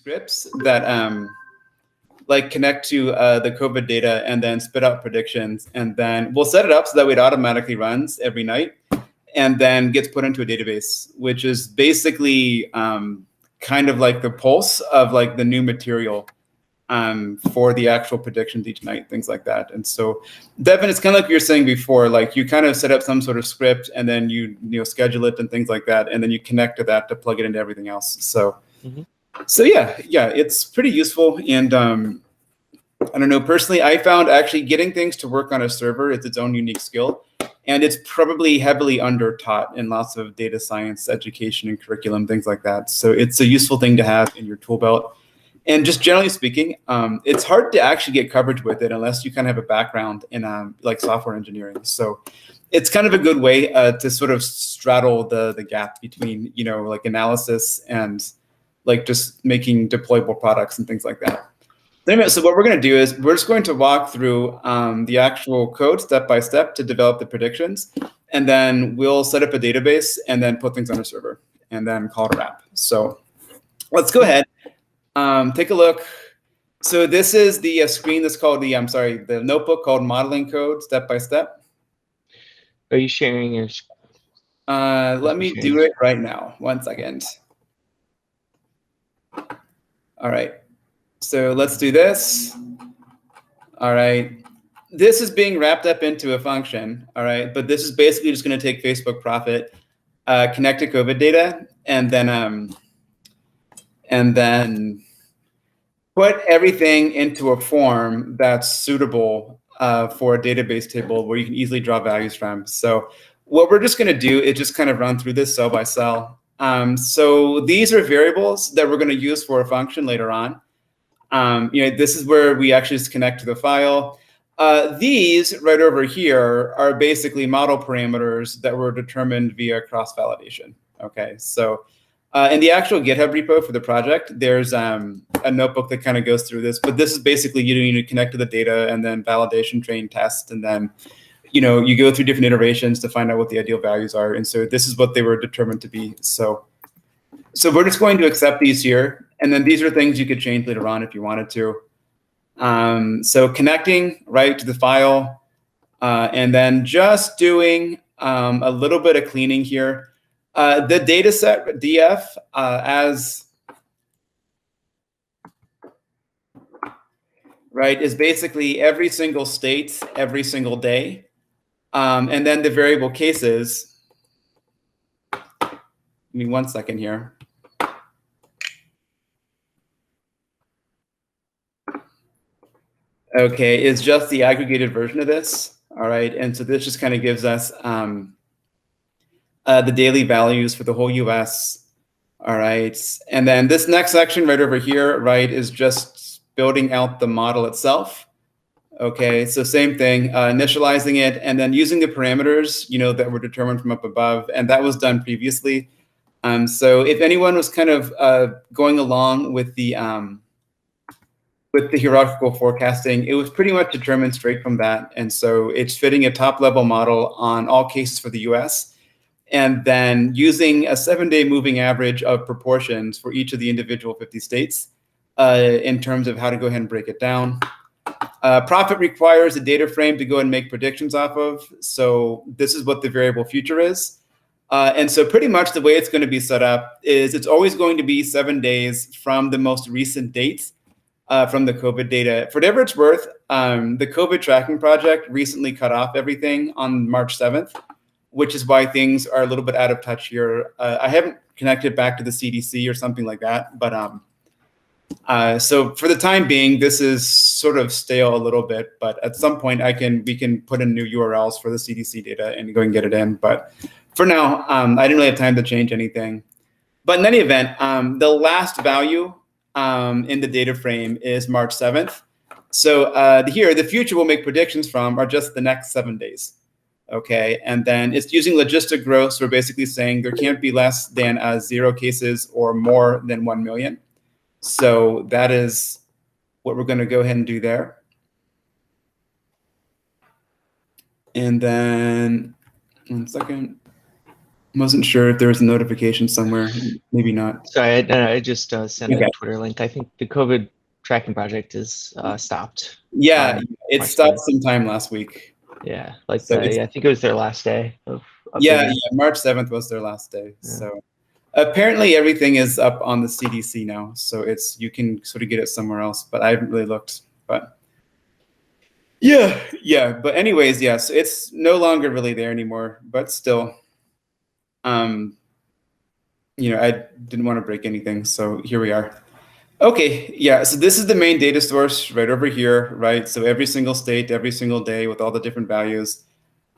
scripts that like connect to the COVID data and then spit out predictions. And then we'll set it up so that way it automatically runs every night and then gets put into a database, which is basically kind of like the pulse of like the new material for the actual predictions each night, things like that. And so, Devin, it's kind of like you were saying before, like you kind of set up some sort of script and then you schedule it and things like that, and then you connect to that to plug it into everything else. So, so yeah, it's pretty useful. And I don't know, personally, I found actually getting things to work on a server is its own unique skill. And it's probably heavily under-taught in lots of data science education and curriculum, things like that. So it's a useful thing to have in your tool belt. And just generally speaking, it's hard to actually get coverage with it unless you kind of have a background in like software engineering. So it's kind of a good way to sort of straddle the gap between, like analysis and like just making deployable products and things like that. Anyway, so what we're going to do is we're just going to walk through the actual code step by step to develop the predictions. And then we'll set up a database and then put things on a server and then call it a wrap. So let's go ahead. Take a look. So this is the screen that's called the notebook called modeling code step by step. Are you sharing your screen? Let me do it right now. 1 second. All right. So let's do this. All right. This is being wrapped up into a function. All right. But this is basically just going to take Facebook profit, connect to COVID data, and then put everything into a form that's suitable for a database table where you can easily draw values from. So what we're just going to do is just kind of run through this cell by cell. So these are variables that we're going to use for a function later on. This is where we actually just connect to the file. These right over here are basically model parameters that were determined via cross-validation. Okay, so in the actual GitHub repo for the project, there's a notebook that kind of goes through this, but this is basically you need to connect to the data and then validation, train, test, and then you go through different iterations to find out what the ideal values are. And so this is what they were determined to be. So we're just going to accept these here. And then these are things you could change later on if you wanted to. So connecting right to the file, and then just doing a little bit of cleaning here. The data set df is basically every single state, every single day. And then the variable cases, give me 1 second here. Okay, is just the aggregated version of this. All right, and so this just kind of gives us the daily values for the whole US. All right, and then this next section right over here, right, is just building out the model itself. Okay, so same thing, initializing it and then using the parameters, that were determined from up above, and that was done previously. So if anyone was kind of going along with the hierarchical forecasting, it was pretty much determined straight from that. And so it's fitting a top-level model on all cases for the US, and then using a 7-day moving average of proportions for each of the individual 50 states in terms of how to go ahead and break it down. Profit requires a data frame to go and make predictions off of. So this is what the variable future is. And so pretty much the way it's going to be set up is it's always going to be 7 days from the most recent date from the COVID data. For whatever it's worth, the COVID tracking project recently cut off everything on March 7th, which is why things are a little bit out of touch here. I haven't connected back to the CDC or something like that, but so for the time being, this is sort of stale a little bit, but at some point we can put in new URLs for the CDC data and go and get it in. But for now, I didn't really have time to change anything. But in any event, the last value in the data frame is March 7th. So here, the future we'll make predictions from are just the next 7 days. Okay, and then it's using logistic growth. So we're basically saying there can't be less than 0 cases or more than 1 million. So that is what we're going to go ahead and do there. And then 1 second. Wasn't sure if there was a notification somewhere. Maybe not. Sorry, I just sent Okay. a Twitter link. I think the COVID tracking project is stopped. Yeah, on it March stopped 7th. sometime last week. Yeah, like So it's, I think it was their last day of yeah, updating. March 7th was their last day. Yeah. So apparently everything is up on the CDC now. So you can sort of get it somewhere else, but I haven't really looked. But yeah. But anyways, yes, it's no longer really there anymore. But still, I didn't want to break anything, so here we are. Okay, yeah, so this is the main data source right over here, right? So every single state, every single day with all the different values.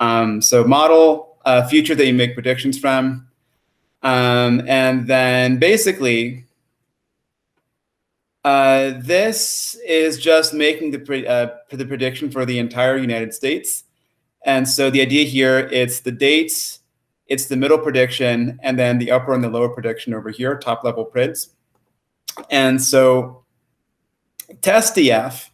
So model, future that you make predictions from. And then basically, this is just making the prediction for the entire United States. And so the idea here, it's the dates, it's the middle prediction, and then the upper and the lower prediction over here, top level prids. And so TestDF,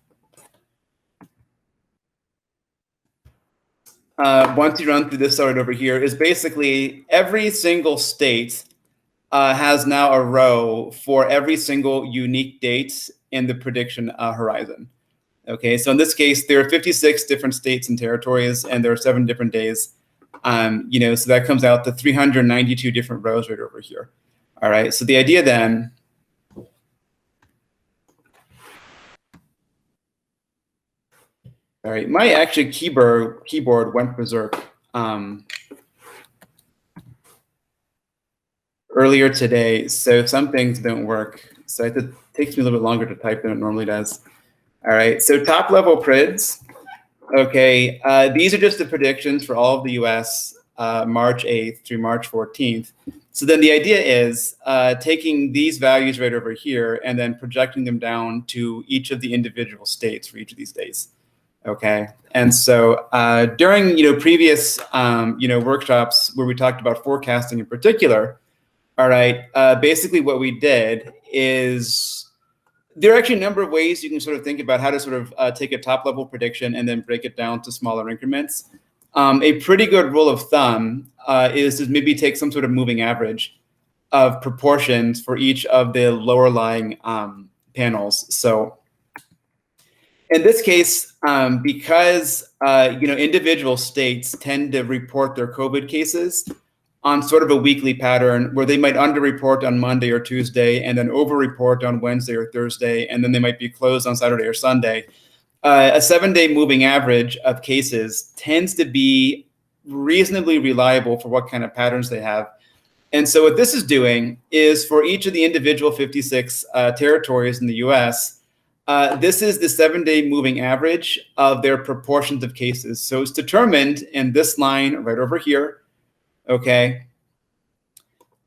once you run through this side over here, is basically every single state has now a row for every single unique date in the prediction horizon. Okay, so in this case, there are 56 different states and territories, and there are 7 different days. So that comes out to 392 different rows right over here. All right, so the idea then, all right, my actually keyboard went berserk earlier today, so some things don't work. So it takes me a little bit longer to type than it normally does. All right, so top level prids. Okay, these are just the predictions for all of the US March 8th through March 14th. So then the idea is taking these values right over here and then projecting them down to each of the individual states for each of these days. Okay, and so during previous workshops where we talked about forecasting in particular, all right, basically what we did is there are actually a number of ways you can sort of think about how to sort of take a top level prediction and then break it down to smaller increments. A pretty good rule of thumb is to maybe take some sort of moving average of proportions for each of the lower lying panels. So in this case, because individual states tend to report their COVID cases on sort of a weekly pattern where they might underreport on Monday or Tuesday and then overreport on Wednesday or Thursday, and then they might be closed on Saturday or Sunday. A 7-day moving average of cases tends to be reasonably reliable for what kind of patterns they have. And so what this is doing is for each of the individual 56 territories in the US, this is the 7-day moving average of their proportions of cases. So it's determined in this line right over here. Okay,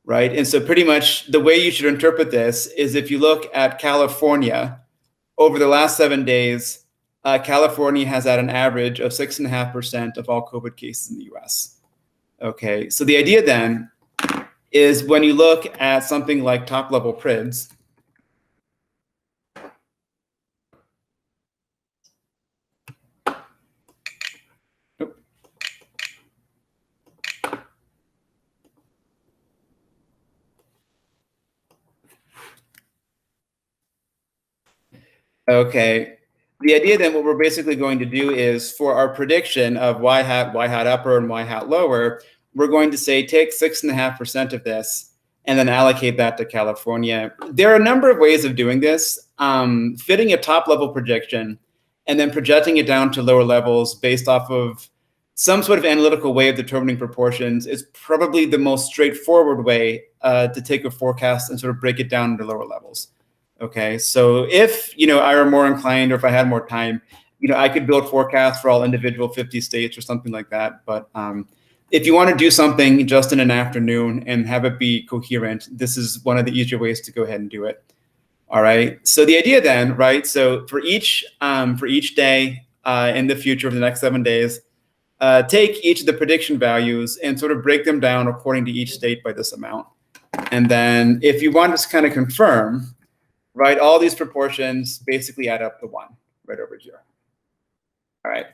right? And so pretty much the way you should interpret this is if you look at California, over the last 7 days, California has had an average of 6.5% of all COVID cases in the US. Okay, so the idea then is when you look at something like top level prids, okay, the idea then what we're basically going to do is for our prediction of y hat upper and y hat lower, we're going to say take 6.5% of this and then allocate that to California. There are a number of ways of doing this. Fitting a top level projection and then projecting it down to lower levels based off of some sort of analytical way of determining proportions is probably the most straightforward way to take a forecast and sort of break it down into lower levels. Okay, so if I were more inclined, or if I had more time, I could build forecasts for all individual 50 states or something like that. But if you want to do something just in an afternoon and have it be coherent, this is one of the easier ways to go ahead and do it. All right. So the idea then, right? So for each day in the future of the next 7 days, take each of the prediction values and sort of break them down according to each state by this amount. And then if you want to kind of confirm, right, all these proportions basically add up to 1 right over here. All right.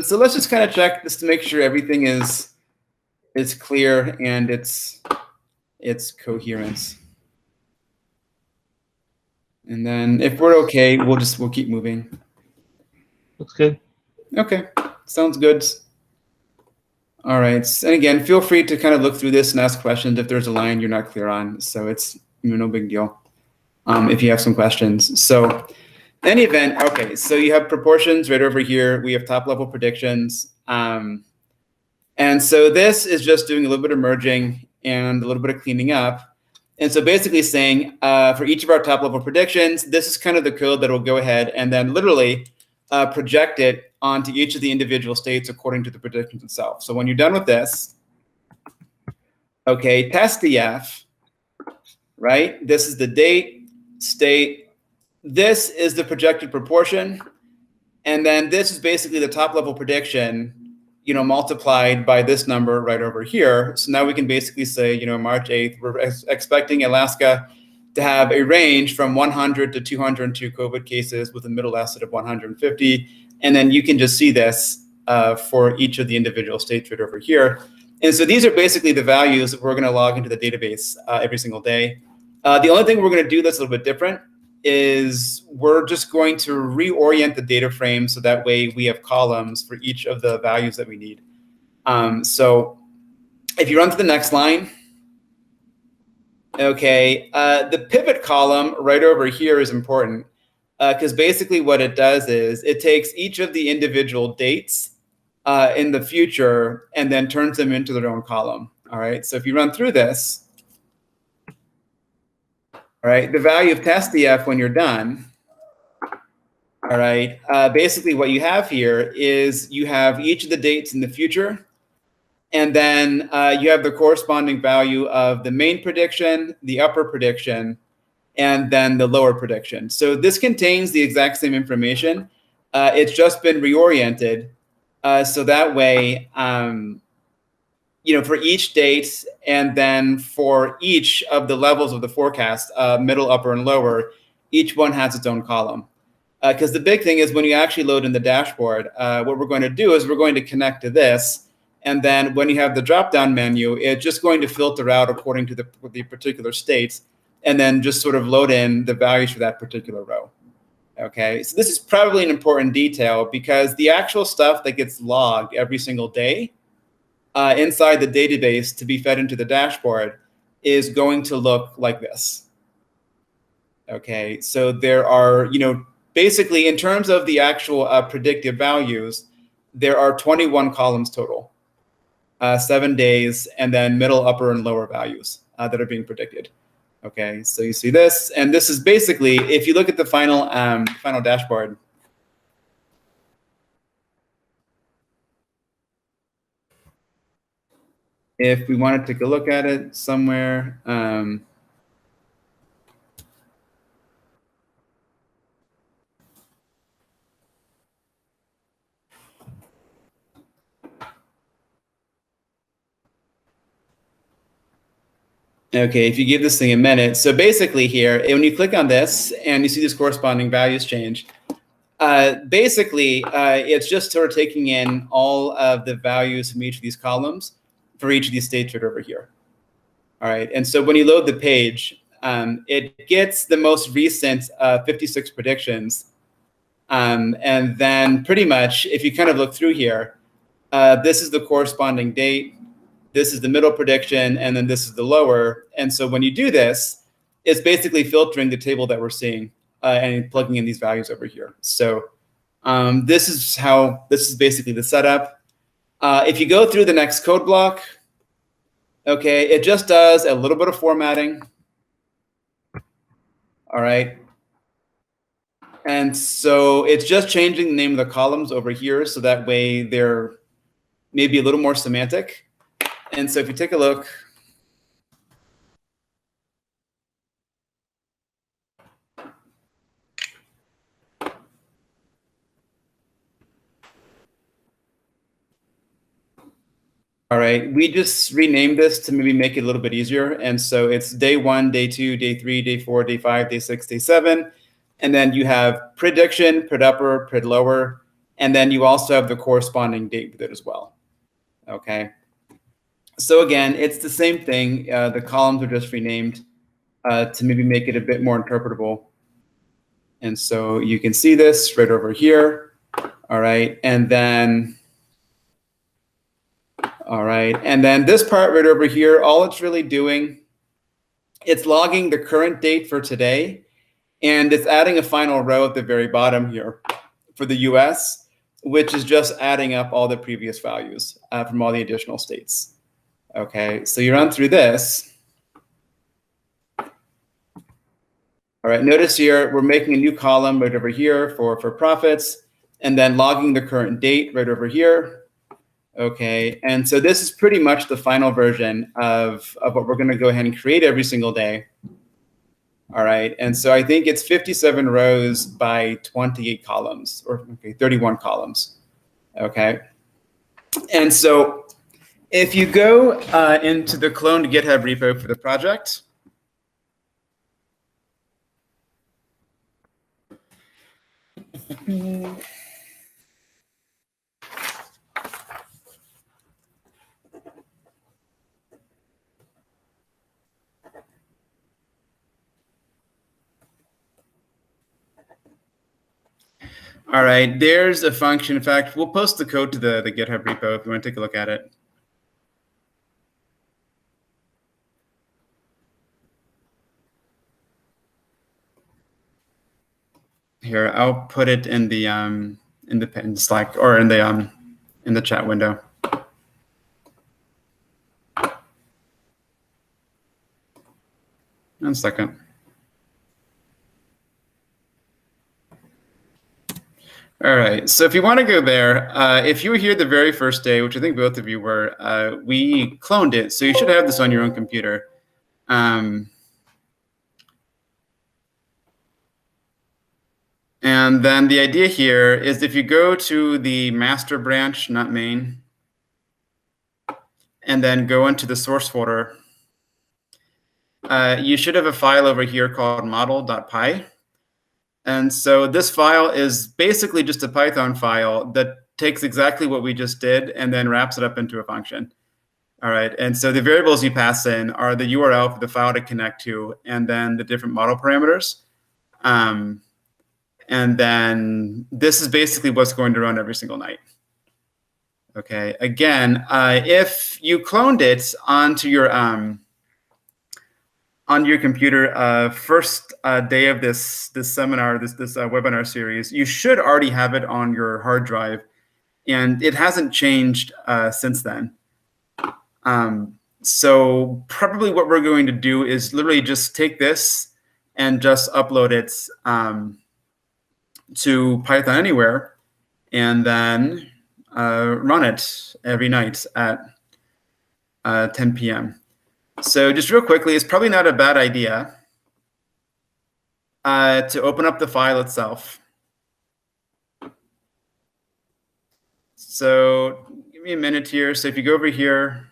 So let's just kind of check this to make sure everything is it's clear and it's coherence. And then if we're okay, we'll keep moving. Looks good. Okay, sounds good. All right, and again, feel free to kind of look through this and ask questions if there's a line you're not clear on. So it's no big deal if you have some questions. So in any event, okay, so you have proportions right over here. We have top level predictions. And so this is just doing a little bit of merging and a little bit of cleaning up. And so basically saying for each of our top level predictions, this is kind of the code that will go ahead and then literally project it onto each of the individual states according to the predictions itself. So when you're done with this, okay, test df, right? This is the date, state. This is the projected proportion. And then this is basically the top level prediction, multiplied by this number right over here. So now we can basically say, March 8th, we're expecting Alaska to have a range from 100 to 202 COVID cases with a middle estimate of 150. And then you can just see this for each of the individual states right over here. And so these are basically the values that we're going to log into the database every single day. The only thing we're going to do that's a little bit different is we're just going to reorient the data frame so that way we have columns for each of the values that we need. So if you run to the next line, okay, the pivot column right over here is important because basically what it does is it takes each of the individual dates in the future and then turns them into their own column. All right, so if you run through this, all right, the value of test df when you're done, all right, basically what you have here is you have each of the dates in the future, and then you have the corresponding value of the main prediction, the upper prediction, and then the lower prediction. So this contains the exact same information. It's just been reoriented. So that way, for each date and then for each of the levels of the forecast, middle, upper, and lower, each one has its own column. Because the big thing is when you actually load in the dashboard, what we're going to do is we're going to connect to this. And then when you have the drop-down menu, it's just going to filter out according to the particular states and then just sort of load in the values for that particular row. Okay, so this is probably an important detail because the actual stuff that gets logged every single day inside the database to be fed into the dashboard is going to look like this. Okay, so there are, basically in terms of the actual predictive values, there are 21 columns total, 7 days, and then middle, upper, and lower values that are being predicted. Okay, so you see this, and this is basically, if you look at the final dashboard, if we want to take a look at it somewhere, okay, if you give this thing a minute. So basically here, when you click on this and you see these corresponding values change, basically it's just sort of taking in all of the values from each of these columns for each of these states right over here. All right, and so when you load the page, it gets the most recent 56 predictions. And then pretty much, if you kind of look through here, this is the corresponding date, this is the middle prediction, and then this is the lower. And so when you do this, it's basically filtering the table that we're seeing and plugging in these values over here. So this is basically the setup. If you go through the next code block, okay, it just does a little bit of formatting. All right. And so it's just changing the name of the columns over here so that way they're maybe a little more semantic. And so if you take a look, all right, we just renamed this to maybe make it a little bit easier. And so it's day 1, day 2, day 3, day 4, day 5, day 6, day 7. And then you have prediction, pred upper, pred lower. And then you also have the corresponding date with it as well. Okay. So again, it's the same thing. The columns are just renamed to maybe make it a bit more interpretable. And so you can see this right over here. All right. And then, all right. And then this part right over here, all it's really doing, it's logging the current date for today. And it's adding a final row at the very bottom here for the US, which is just adding up all the previous values from all the additional states. Okay, so you run through this. All right, notice here, we're making a new column right over here for profits, and then logging the current date right over here. Okay, and so this is pretty much the final version of what we're gonna go ahead and create every single day. All right, and so I think it's 57 rows by 28 columns, or okay, 31 columns. Okay, and so if you go into the cloned GitHub repo for the project, all right, there's a function. In fact, we'll post the code to the GitHub repo if you want to take a look at it. Here, I'll put it in the Slack or in the chat window. 1 second. All right, so if you want to go there, if you were here the very first day, which I think both of you were, we cloned it, so you should have this on your own computer. And then the idea here is if you go to the master branch, not main, and then go into the source folder, you should have a file over here called model.py. And so this file is basically just a Python file that takes exactly what we just did and then wraps it up into a function. All right, and so the variables you pass in are the URL for the file to connect to, and then the different model parameters. And then this is basically what's going to run every single night. Okay, again, if you cloned it onto your computer first day of this seminar, this webinar series, you should already have it on your hard drive, and it hasn't changed since then. So probably what we're going to do is literally just take this and just upload it to Python Anywhere, and then run it every night at 10 p.m. So just real quickly, it's probably not a bad idea to open up the file itself. So give me a minute here. So if you go over here,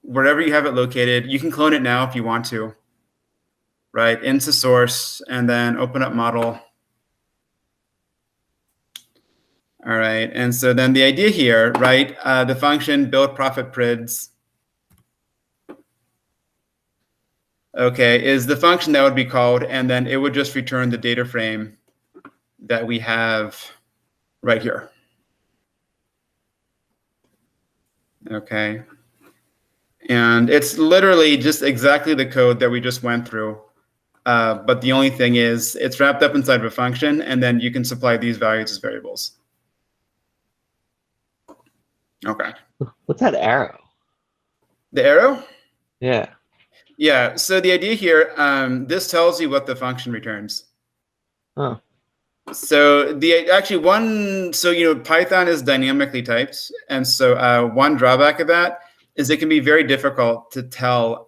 wherever you have it located, you can clone it now if you want to, right? Into source, and then open up model. All right, and so then the idea here, right, the function build profit prids, okay, is the function that would be called, and then it would just return the data frame that we have right here. Okay, and it's literally just exactly the code that we just went through, but the only thing is it's wrapped up inside of a function, and then you can supply these values as variables. Okay. What's that arrow? The arrow? Yeah. Yeah, so the idea here, this tells you what the function returns. Oh. So Python is dynamically typed, and so one drawback of that is it can be very difficult to tell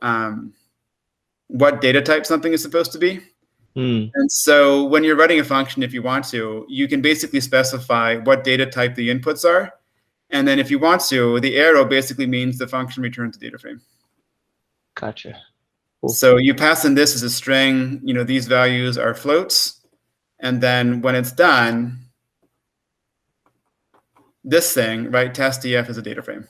what data type something is supposed to be. And so when you're writing a function, if you want to, you can basically specify what data type the inputs are, and then if you want to, the arrow basically means the function returns the data frame. Gotcha. Cool. So you pass in this as a string, these values are floats. And then when it's done, this thing, right, testdf is a data frame.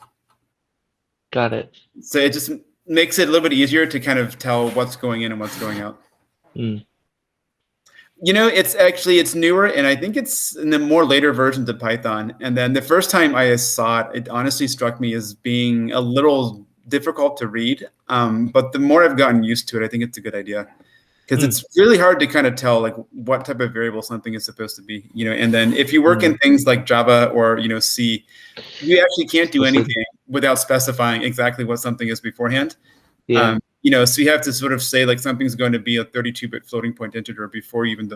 Got it. So it just makes it a little bit easier to kind of tell what's going in and what's going out. Mm. You know, it's newer, and I think it's in the more later versions of Python. And then the first time I saw it, it honestly struck me as being a little difficult to read. But the more I've gotten used to it, I think it's a good idea, because it's really hard to kind of tell like what type of variable something is supposed to be. You know, and then if you work in things like Java or C, you actually can't do anything without specifying exactly what something is beforehand. Yeah. So you have to sort of say like something's going to be a 32-bit floating point integer before you even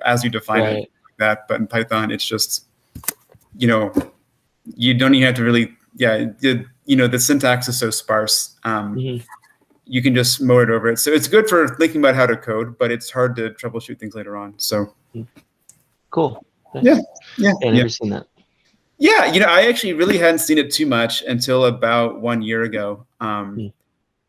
as you define it like that. But in Python, it's just, you don't even have to really, the syntax is so sparse. You can just mow it over it. So it's good for thinking about how to code, but it's hard to troubleshoot things later on. So cool. Yeah. I've never seen that. Yeah, I actually really hadn't seen it too much until about 1 year ago.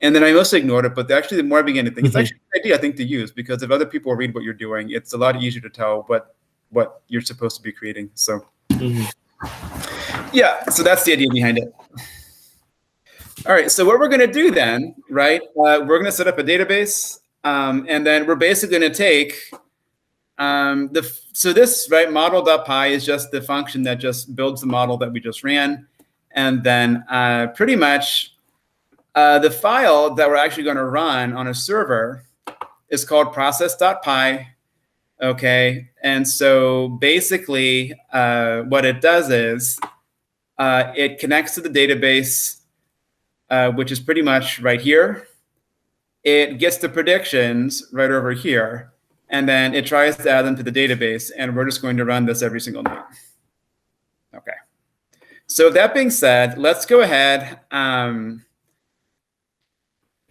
And then I mostly ignored it, but actually the more I began to think, it's actually a good idea, I think, to use, because if other people read what you're doing, it's a lot easier to tell what you're supposed to be creating. So yeah, so that's the idea behind it. All right, so what we're going to do then, right, we're going to set up a database, and then we're basically going to take so this, right, model.py is just the function that just builds the model that we just ran. And then pretty much the file that we're actually going to run on a server is called process.py. Okay, and so basically what it does is it connects to the database, which is pretty much right here. It gets the predictions right over here, and then it tries to add them to the database, and we're just going to run this every single night. Okay. So that being said, let's go ahead.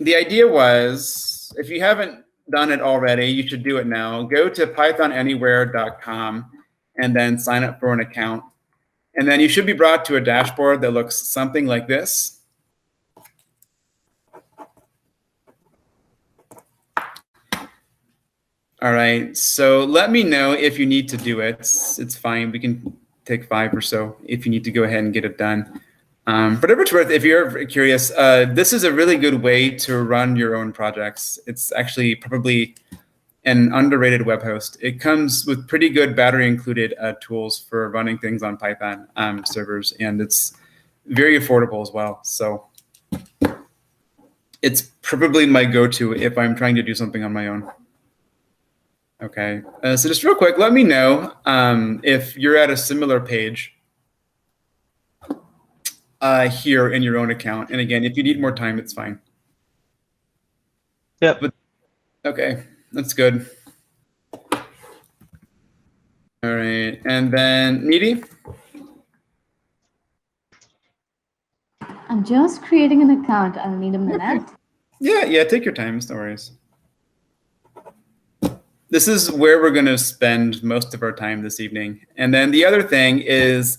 The idea was, if you haven't done it already, you should do it now. Go to pythonanywhere.com and then sign up for an account. And then you should be brought to a dashboard that looks something like this. All right, so let me know if you need to do it. It's fine. We can take 5 or so if you need to go ahead and get it done. For whatever it's worth, if you're curious, this is a really good way to run your own projects. It's actually probably an underrated web host. It comes with pretty good battery included tools for running things on Python servers, and it's very affordable as well. So it's probably my go-to if I'm trying to do something on my own. Okay, so just real quick, let me know if you're at a similar page here in your own account. And again, if you need more time, it's fine. Yep. But, okay, that's good. All right, and then Needy? I'm just creating an account. I'll need a minute. Okay. Yeah, take your time. No worries. This is where we're going to spend most of our time this evening. And then the other thing is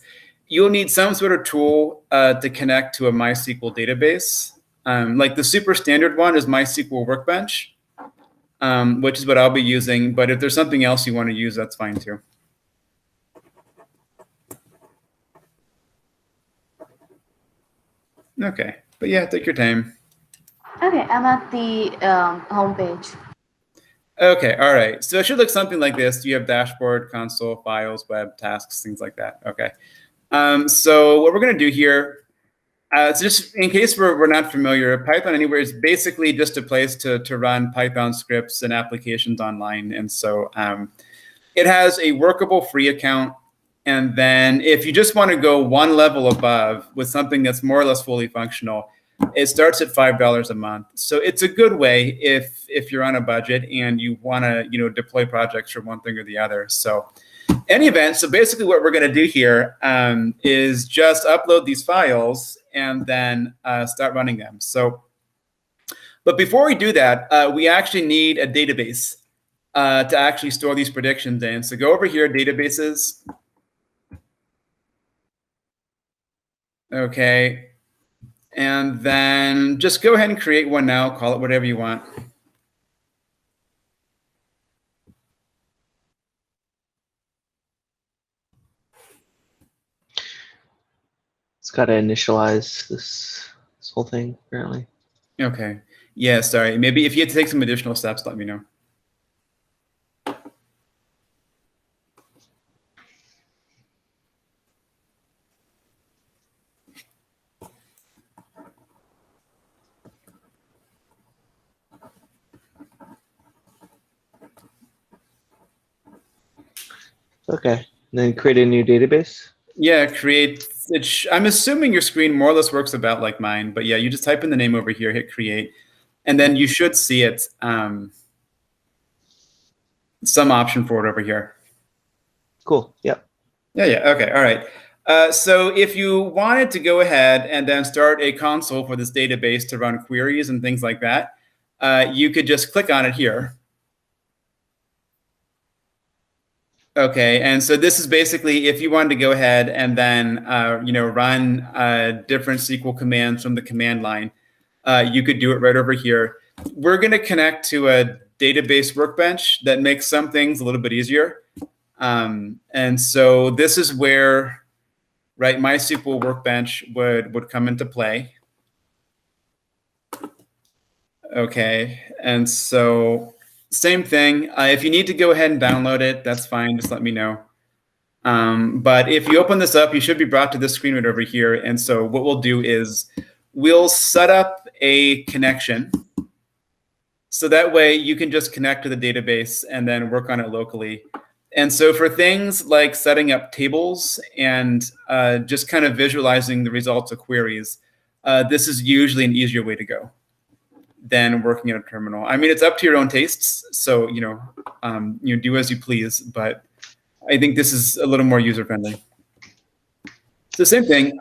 you'll need some sort of tool to connect to a MySQL database. Like the super standard one is MySQL Workbench, which is what I'll be using. But if there's something else you want to use, that's fine too. Okay, but yeah, take your time. Okay, I'm at the home page. Okay, all right. So it should look something like this. You have dashboard, console, files, web, tasks, things like that. Okay. So what we're going to do here, so just in case we're not familiar, Python Anywhere is basically just a place to run Python scripts and applications online. And so it has a workable free account. And then if you just want to go one level above with something that's more or less fully functional, it starts at $5 a month. So it's a good way if you're on a budget and you want to deploy projects for one thing or the other. So any event, so basically what we're going to do here is just upload these files and then start running them. So, but before we do that, we actually need a database to actually store these predictions in. So go over here, databases. Okay. And then just go ahead and create one now, call it whatever you want. It's got to initialize this this whole thing currently. Okay. Yeah, sorry. Maybe if you had to take some additional steps, let me know. Okay. And then create a new database. Yeah, create. I'm assuming your screen more or less works about like mine, but yeah, you just type in the name over here, hit create, and then you should see it. Some option for it over here. Cool. Yep. Yeah. Okay. All right. So if you wanted to go ahead and then start a console for this database to run queries and things like that, you could just click on it here. Okay, and so this is basically if you wanted to go ahead and then run different SQL commands from the command line, you could do it right over here. We're going to connect to a database workbench that makes some things a little bit easier. And so this is where, right, MySQL Workbench would come into play. Okay, and so same thing. If you need to go ahead and download it, that's fine. Just let me know. But if you open this up, you should be brought to this screen right over here. And so what we'll do is we'll set up a connection. So that way you can just connect to the database and then work on it locally. And so for things like setting up tables and just kind of visualizing the results of queries, this is usually an easier way to go than working in a terminal. I mean, it's up to your own tastes, so you do as you please. But I think this is a little more user friendly. So same thing.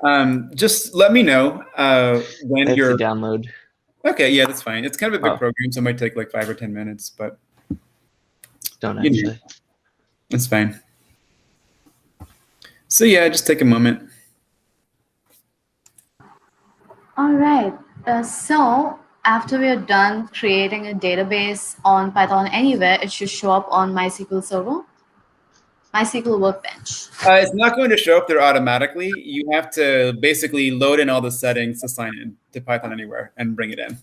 Just let me know when you're download. Okay, yeah, that's fine. It's kind of a big program, so it might take like 5 or 10 minutes, but don't actually. It's fine. So yeah, just take a moment. All right. So after we're done creating a database on Python Anywhere, it should show up on MySQL Server, MySQL Workbench. It's not going to show up there automatically. You have to basically load in all the settings to sign in to Python Anywhere and bring it in.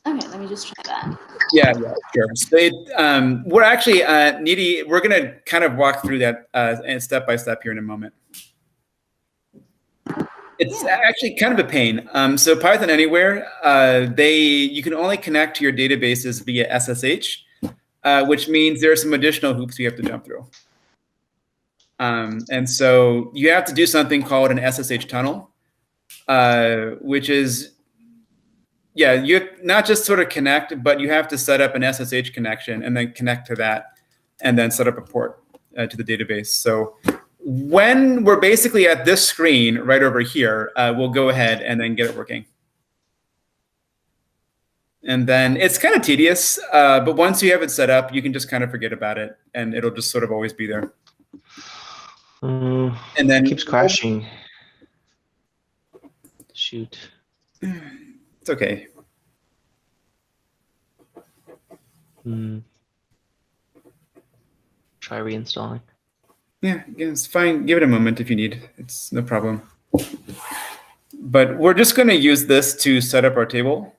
Okay, let me just try that. Yeah, sure. So we're actually, Needy, we're going to kind of walk through that step by step here in a moment. It's actually kind of a pain. So Python Anywhere, you can only connect to your databases via SSH, which means there are some additional hoops you have to jump through. And so you have to do something called an SSH tunnel, which is, you not just sort of connect, but you have to set up an SSH connection and then connect to that and then set up a port to the database. So when we're basically at this screen right over here, we'll go ahead and then get it working. And then it's kind of tedious, but once you have it set up, you can just kind of forget about it and it'll just sort of always be there. And then it keeps crashing. Shoot. It's okay. Try reinstalling. Yeah, it's fine. Give it a moment if you need. It's no problem. But we're just going to use this to set up our table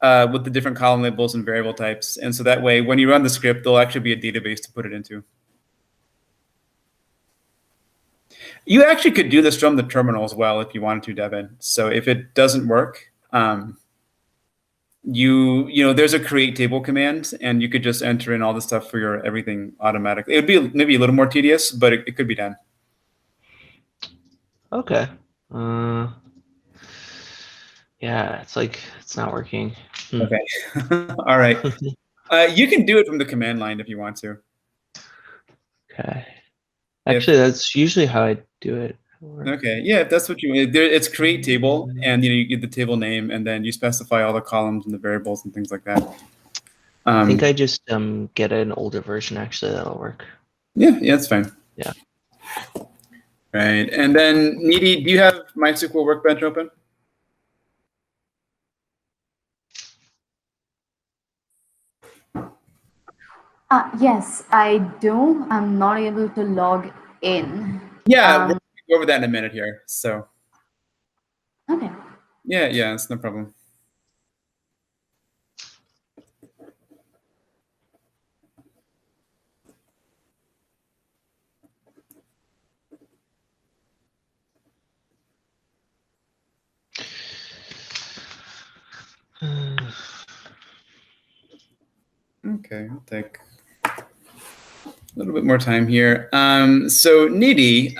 with the different column labels and variable types. And so that way, when you run the script, there'll actually be a database to put it into. You actually could do this from the terminal as well if you wanted to, Devin. So if it doesn't work, there's a create table command, and you could just enter in all the stuff for your everything automatically. It would be maybe a little more tedious, but it could be done. Okay. Yeah, it's not working. Okay. All right. You can do it from the command line if you want to. Okay. Actually, that's usually how I do it. Okay. Yeah, if that's what you want. It's create table, and you get the table name, and then you specify all the columns and the variables and things like that. I think I just get an older version. Actually, that'll work. Yeah, that's fine. Yeah. Right. And then, Needy, do you have MySQL Workbench open? Yes, I do. I'm not able to log in. Yeah, we'll go over that in a minute here. So. Okay. Yeah, it's no problem. Okay, I'll take a little bit more time here. So needy,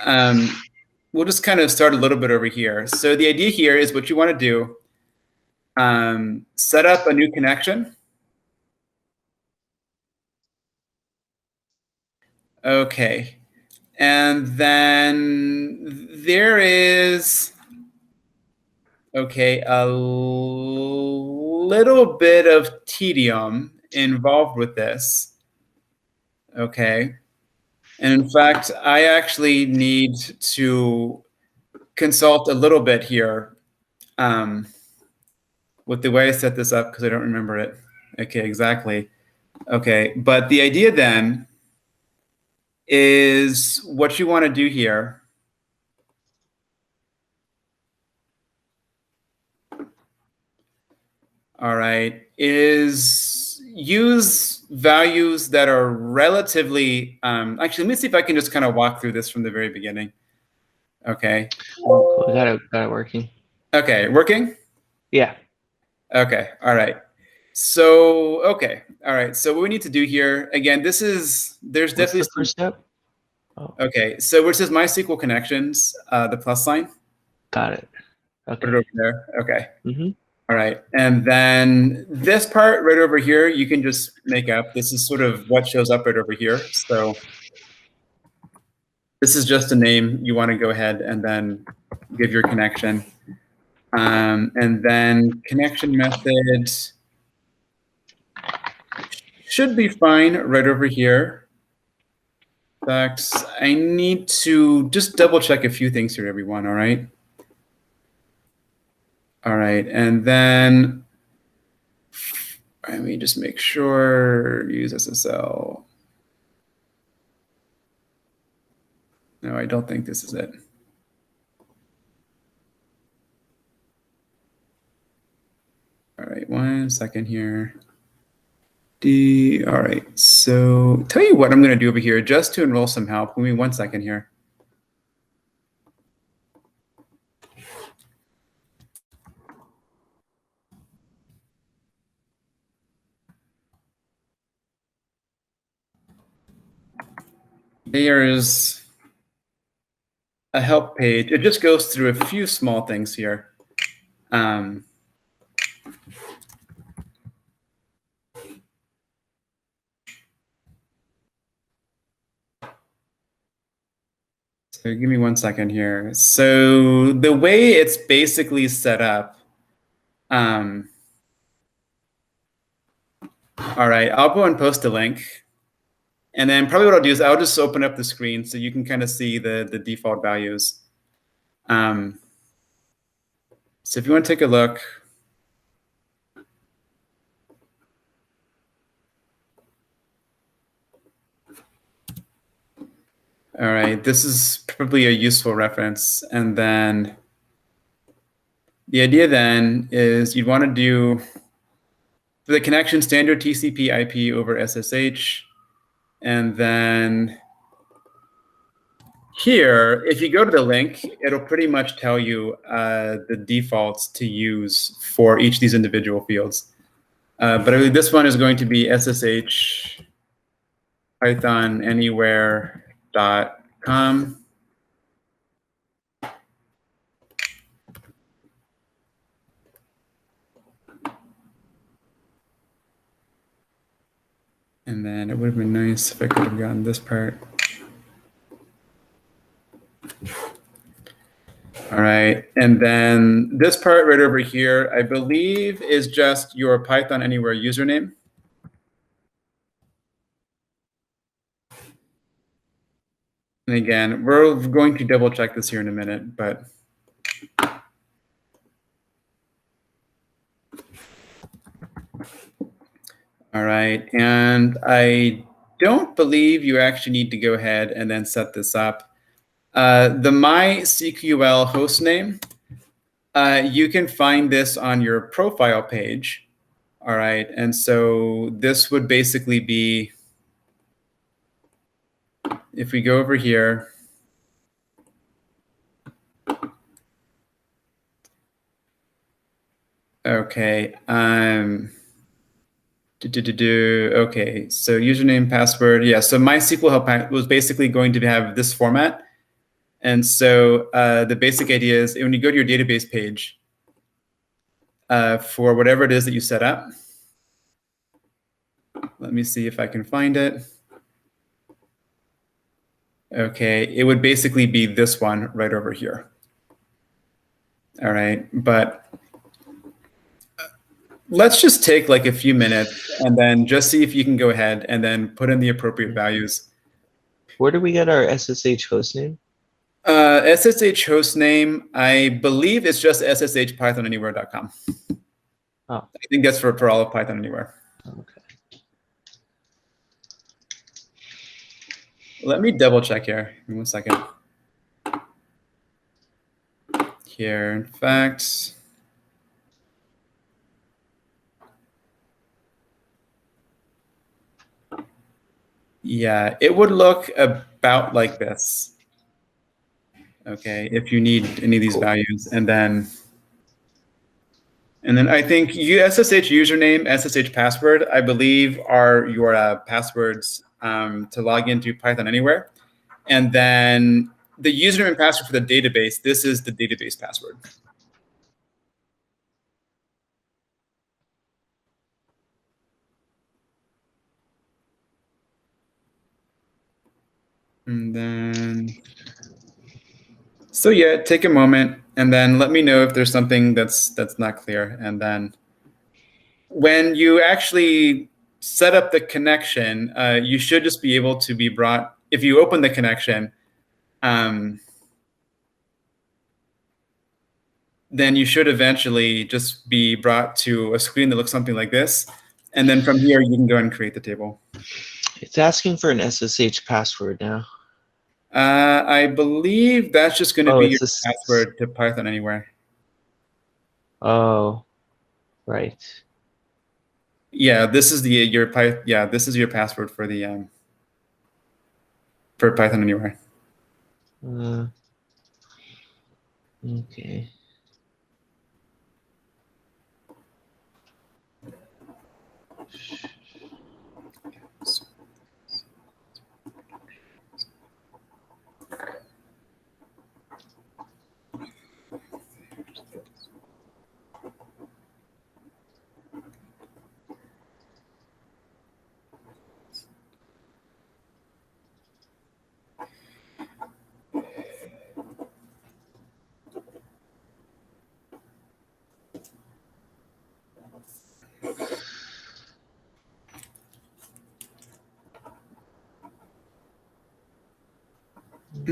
we'll just kind of start a little bit over here. So the idea here is what you want to do, set up a new connection. Okay. And then there is, okay, a little bit of tedium involved with this. Okay. And in fact, I actually need to consult a little bit here with the way I set this up because I don't remember it. Okay, exactly. Okay, but the idea then is what you want to do here. All right, is use values that are relatively, actually, let me see if I can just kind of walk through this from the very beginning. Okay. Cool. Got it working. Okay, working? Yeah. Okay, all right. So, okay, all right. So what we need to do here, again, there's What's definitely the first step? Oh, okay, so where it says MySQL connections, the plus sign. got it. Put Okay. it over there. Okay. Mm-hmm. All right. And then this part right over here, you can just make up. This is sort of what shows up right over here. So this is just a name. You want to go ahead and then give your connection. And then connection method should be fine right over here. In fact, I need to just double check a few things here, everyone. All right. All right. And then let me just make sure use SSL. No, I don't think this is it. All right, 1 second here. All right, so tell you what I'm going to do over here just to enroll some help. Give me 1 second here. There's a help page. It just goes through a few small things here. So give me 1 second here. So the way it's basically set up, all right, I'll go and post a link. And then probably what I'll do is I'll just open up the screen so you can kind of see the default values. So if you want to take a look. All right, this is probably a useful reference. And then the idea then is you'd want to do for the connection standard TCP IP over SSH. And then here, if you go to the link, it'll pretty much tell you the defaults to use for each of these individual fields. But I believe this one is going to be SSH Python anywhere.com. And then it would have been nice if I could have gotten this part. All right, and then this part right over here, I believe is just your Python Anywhere username. And again, we're going to double check this here in a minute, but. All right, and I don't believe you actually need to go ahead and then set this up. The MySQL hostname, You can find this on your profile page. All right. And so this would basically be, if we go over here, okay. Okay, so username, password. Yeah, so MySQL help was basically going to have this format. And so the basic idea is when you go to your database page for whatever it is that you set up, let me see if I can find it. Okay, it would basically be this one right over here. All right, but let's just take like a few minutes and then just see if you can go ahead and then put in the appropriate values. Where do we get our SSH hostname? SSH hostname, I believe it's just sshpythonanywhere.com. Oh. I think that's for all of Python Anywhere. Okay. Let me double check here. Give me 1 second. Here, in fact, yeah, it would look about like this. Okay, if you need any of these values, and then I think SSH username, SSH password, I believe are your passwords to log into Python Anywhere. And then the username and password for the database, this is the database password. And then, so yeah, take a moment and then let me know if there's something that's not clear. And then when you actually set up the connection, you should just be able to be brought, if you open the connection, then you should eventually just be brought to a screen that looks something like this. And then from here, you can go and create the table. It's asking for an SSH password now. I believe that's just going to be your password to Python Anywhere. Oh, right. Yeah, this is this is your password for the for Python Anywhere. Okay.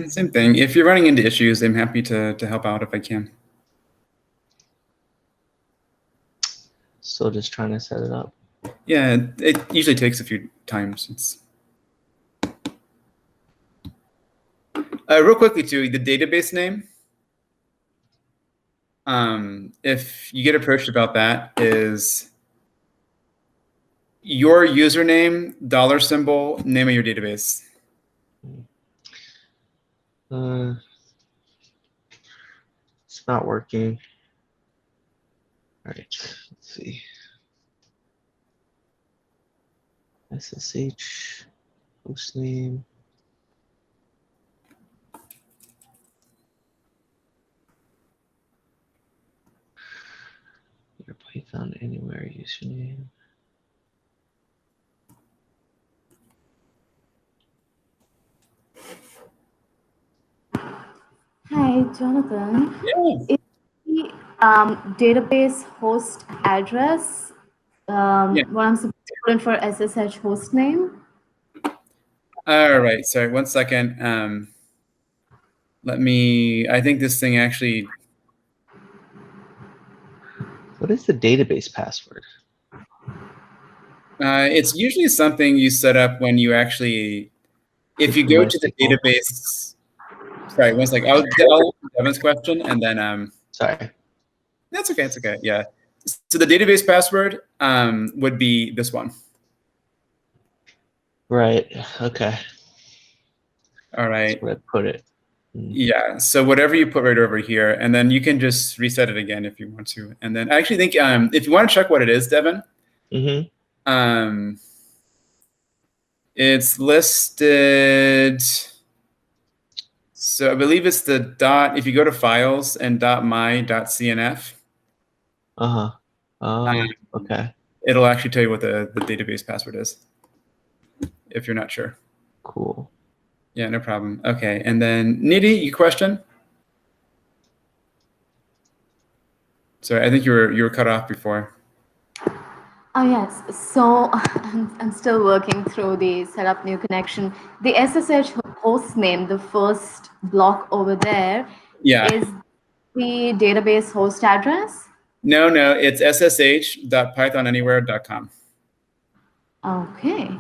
Same thing. If you're running into issues, I'm happy to help out if I can. Still just trying to set it up. Yeah, it usually takes a few times. Real quickly too, the database name. If you get approached about that, is your username, $, name of your database. It's not working. All right, let's see. SSH hostname. Your Python Anywhere username. Hi, Jonathan. Yeah. Is the database host address what I'm supposed to put in for SSH host name? All right. Sorry, 1 second. Let me. I think this thing actually. What is the database password? It's usually something you set up when you actually, if you go to the database. Sorry, 1 second. I'll answer Devin's question and then. Sorry. That's okay. It's okay. Yeah. So the database password would be this one. Right. Okay. All right. That's where I put it. Yeah. So whatever you put right over here, and then you can just reset it again if you want to. And then I actually think if you want to check what it is, Devin, it's listed. So I believe it's the dot. If you go to files and .my.cnf. Okay. It'll actually tell you what the database password is, if you're not sure. Cool. Yeah, no problem. Okay, and then Nidhi, you question? Sorry, I think you were cut off before. Oh yes, so I'm still working through the setup new connection. The SSH host name, the first block over there, is the database host address? No, it's ssh.pythonanywhere.com. Okay.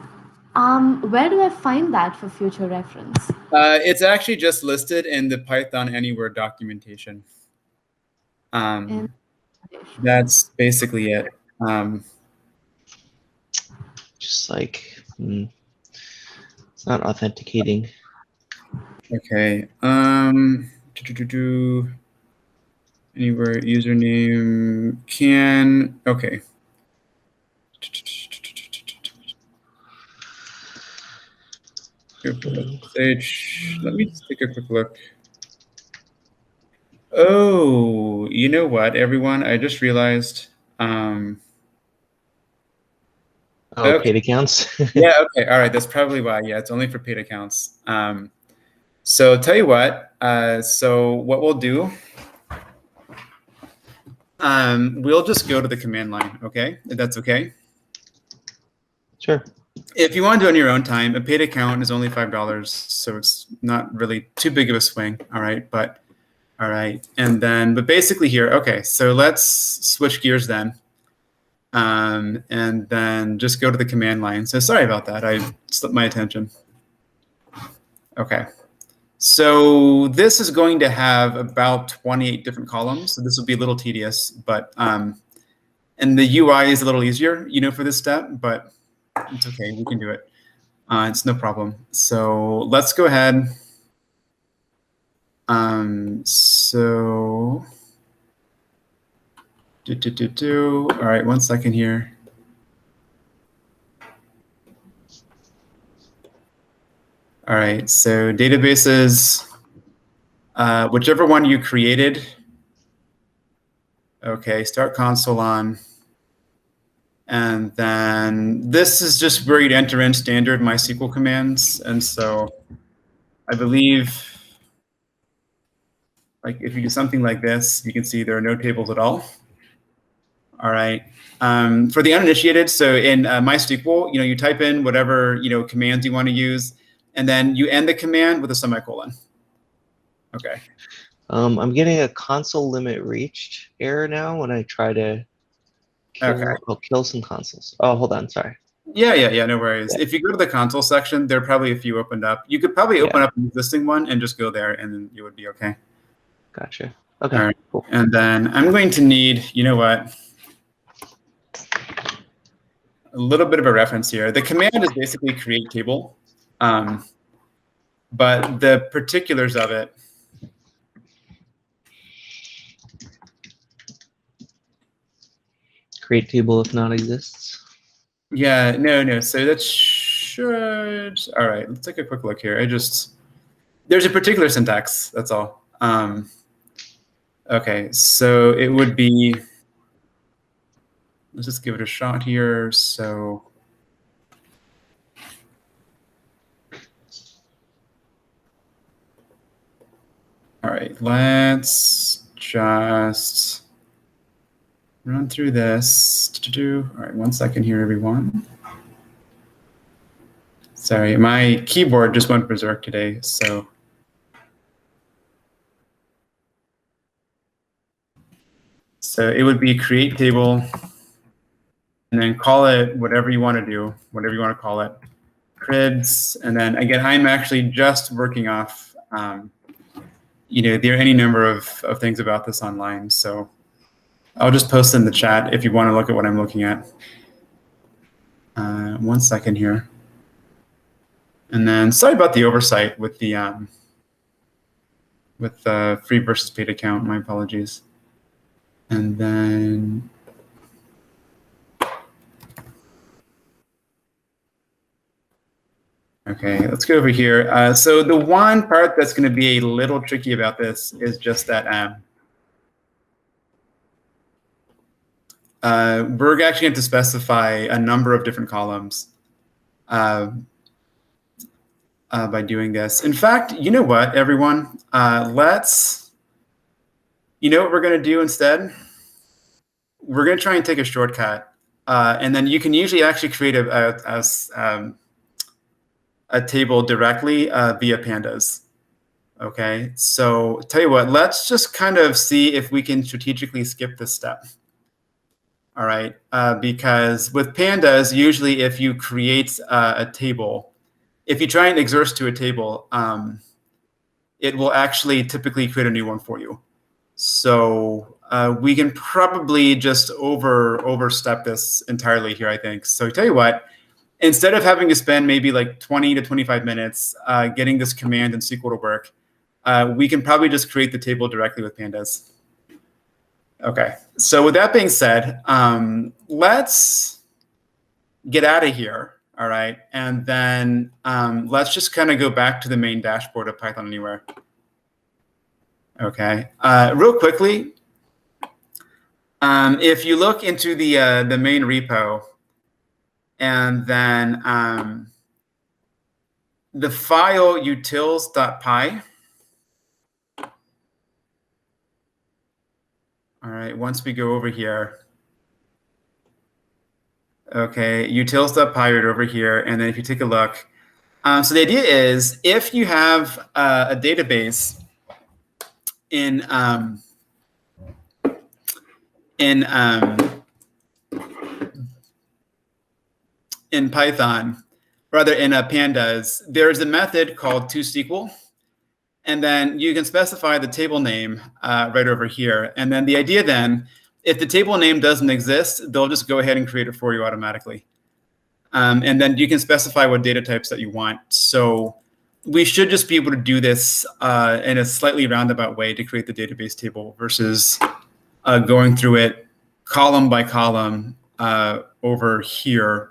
Where do I find that for future reference? It's actually just listed in the Python Anywhere documentation. That's basically it. Just like it's not authenticating. Okay. Anywhere username can. Okay. Let me just take a quick look. Oh, you know what, everyone? I just realized. Okay. Paid accounts. Yeah. Okay. All right. That's probably why. Yeah, it's only for paid accounts. So tell you what. So what we'll do. We'll just go to the command line. Okay, if that's okay. Sure. If you want to do it on your own time, a paid account is only $5, so it's not really too big of a swing. All right, but all right, and then but basically here. Okay, so let's switch gears then. And then just go to the command line. So sorry about that. I slipped my attention. Okay. So this is going to have about 28 different columns. So this will be a little tedious, but and the UI is a little easier, for this step, but it's okay. We can do it. It's no problem. So let's go ahead. All right, 1 second here. All right, so databases, whichever one you created. Okay, start console on. And then this is just where you'd enter in standard MySQL commands. And so I believe, like if you do something like this, you can see there are no tables at all. All right. For the uninitiated, so in MySQL, you type in whatever commands you want to use, and then you end the command with a semicolon. Okay. I'm getting a console limit reached error now when I try to kill some consoles. Oh, hold on, sorry. Yeah, no worries. Yeah. If you go to the console section, there are probably a few opened up. You could probably open up an existing one and just go there, and then you would be okay. Gotcha. Okay. All right. Cool. And then I'm going to need, a little bit of a reference here. The command is basically create table, but the particulars of it. Create table if not exists. Yeah, no. So that should. All right, let's take a quick look here. There's a particular syntax. That's all. Okay, so it would be. Let's just give it a shot here. So. All right, let's just run through this. All right, 1 second here, everyone. Sorry, my keyboard just went berserk today, so. So it would be create table, and then call it whatever you want to do, whatever you want to call it, crids, and then again, I'm actually just working off. There are any number of things about this online, so I'll just post in the chat if you want to look at what I'm looking at. 1 second here. And then sorry about the oversight with the free versus paid account. My apologies. And then okay, let's go over here. So the one part that's going to be a little tricky about this is just that we're actually going to specify a number of different columns by doing this. In fact, you know what, everyone? You know what we're going to do instead? We're going to try and take a shortcut. And then you can usually actually create a table directly via pandas. Okay, so tell you what, let's just kind of see if we can strategically skip this step. All right, because with pandas, usually if you create a table, if you try and exerce to a table, it will actually typically create a new one for you. So we can probably just overstep this entirely here, I think. So tell you what, instead of having to spend maybe like 20 to 25 minutes getting this command in SQL to work, we can probably just create the table directly with pandas. Okay, so with that being said, let's get out of here, all right? And then let's just kind of go back to the main dashboard of Python Anywhere. Okay, real quickly, if you look into the main repo, and then the file utils.py. All right, once we go over here. Okay, utils.py right over here. And then if you take a look, so the idea is if you have a database in Python, rather in pandas, there's a method called toSQL. And then you can specify the table name right over here. And then the idea then, if the table name doesn't exist, they'll just go ahead and create it for you automatically. And then you can specify what data types that you want. So we should just be able to do this in a slightly roundabout way to create the database table versus going through it column by column over here,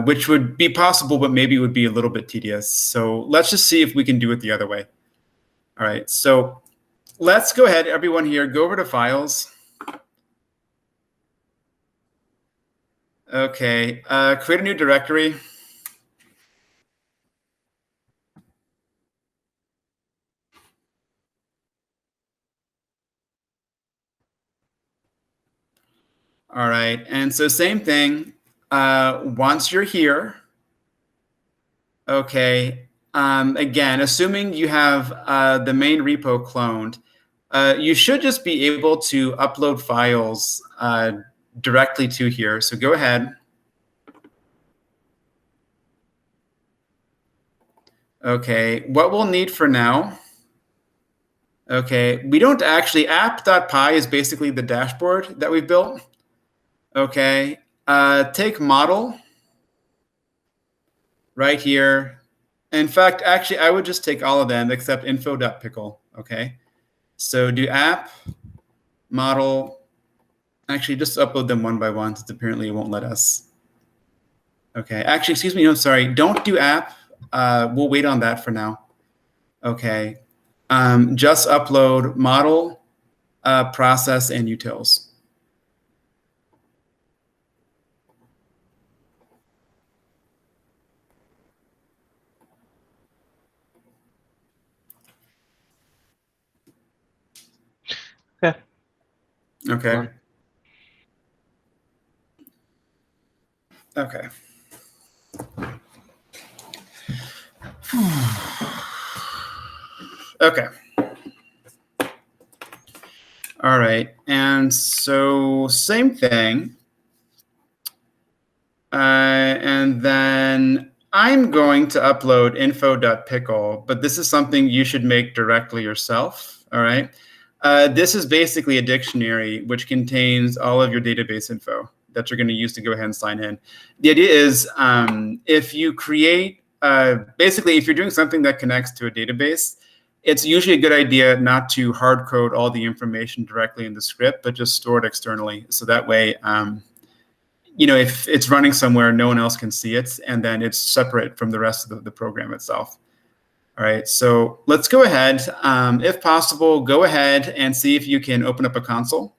which would be possible, but maybe would be a little bit tedious. So let's just see if we can do it the other way. All right, so let's go ahead, everyone here, go over to Files. Okay, create a new directory. All right, and so same thing. Once you're here, okay, again, assuming you have the main repo cloned, you should just be able to upload files directly to here. So go ahead. Okay, what we'll need for now, okay, we don't actually, app.py is basically the dashboard that we've built. Okay, take model right here. In fact, actually, I would just take all of them except info.pickle, okay? So do app, model, actually just upload them one by one since apparently it won't let us. Okay, actually, excuse me, no, sorry, don't do app. We'll wait on that for now. Okay, just upload model, process, and utils. Okay. Okay. Okay. Okay. All right. And so same thing. And then I'm going to upload info.pickle, but this is something you should make directly yourself. All right. This is basically a dictionary which contains all of your database info that you're going to use to go ahead and sign in. The idea is if you create, basically, if you're doing something that connects to a database, it's usually a good idea not to hard code all the information directly in the script, but just store it externally. So that way, if it's running somewhere, no one else can see it, and then it's separate from the rest of the program itself. All right, so let's go ahead. If possible, go ahead and see if you can open up a console.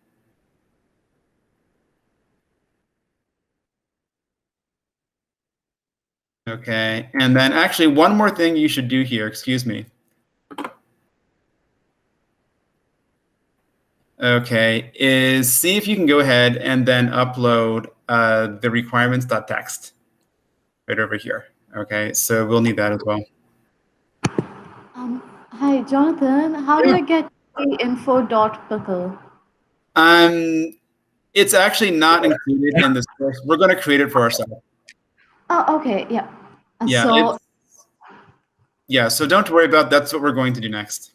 Okay, and then actually one more thing you should do here, excuse me. Okay, is see if you can go ahead and then upload the requirements.txt right over here. Okay, so we'll need that as well. Hi, Jonathan. How do I get the info.pickle? It's actually not included in this course. We're going to create it for ourselves. Oh, okay. Yeah. Yeah. So don't worry about that's what we're going to do next.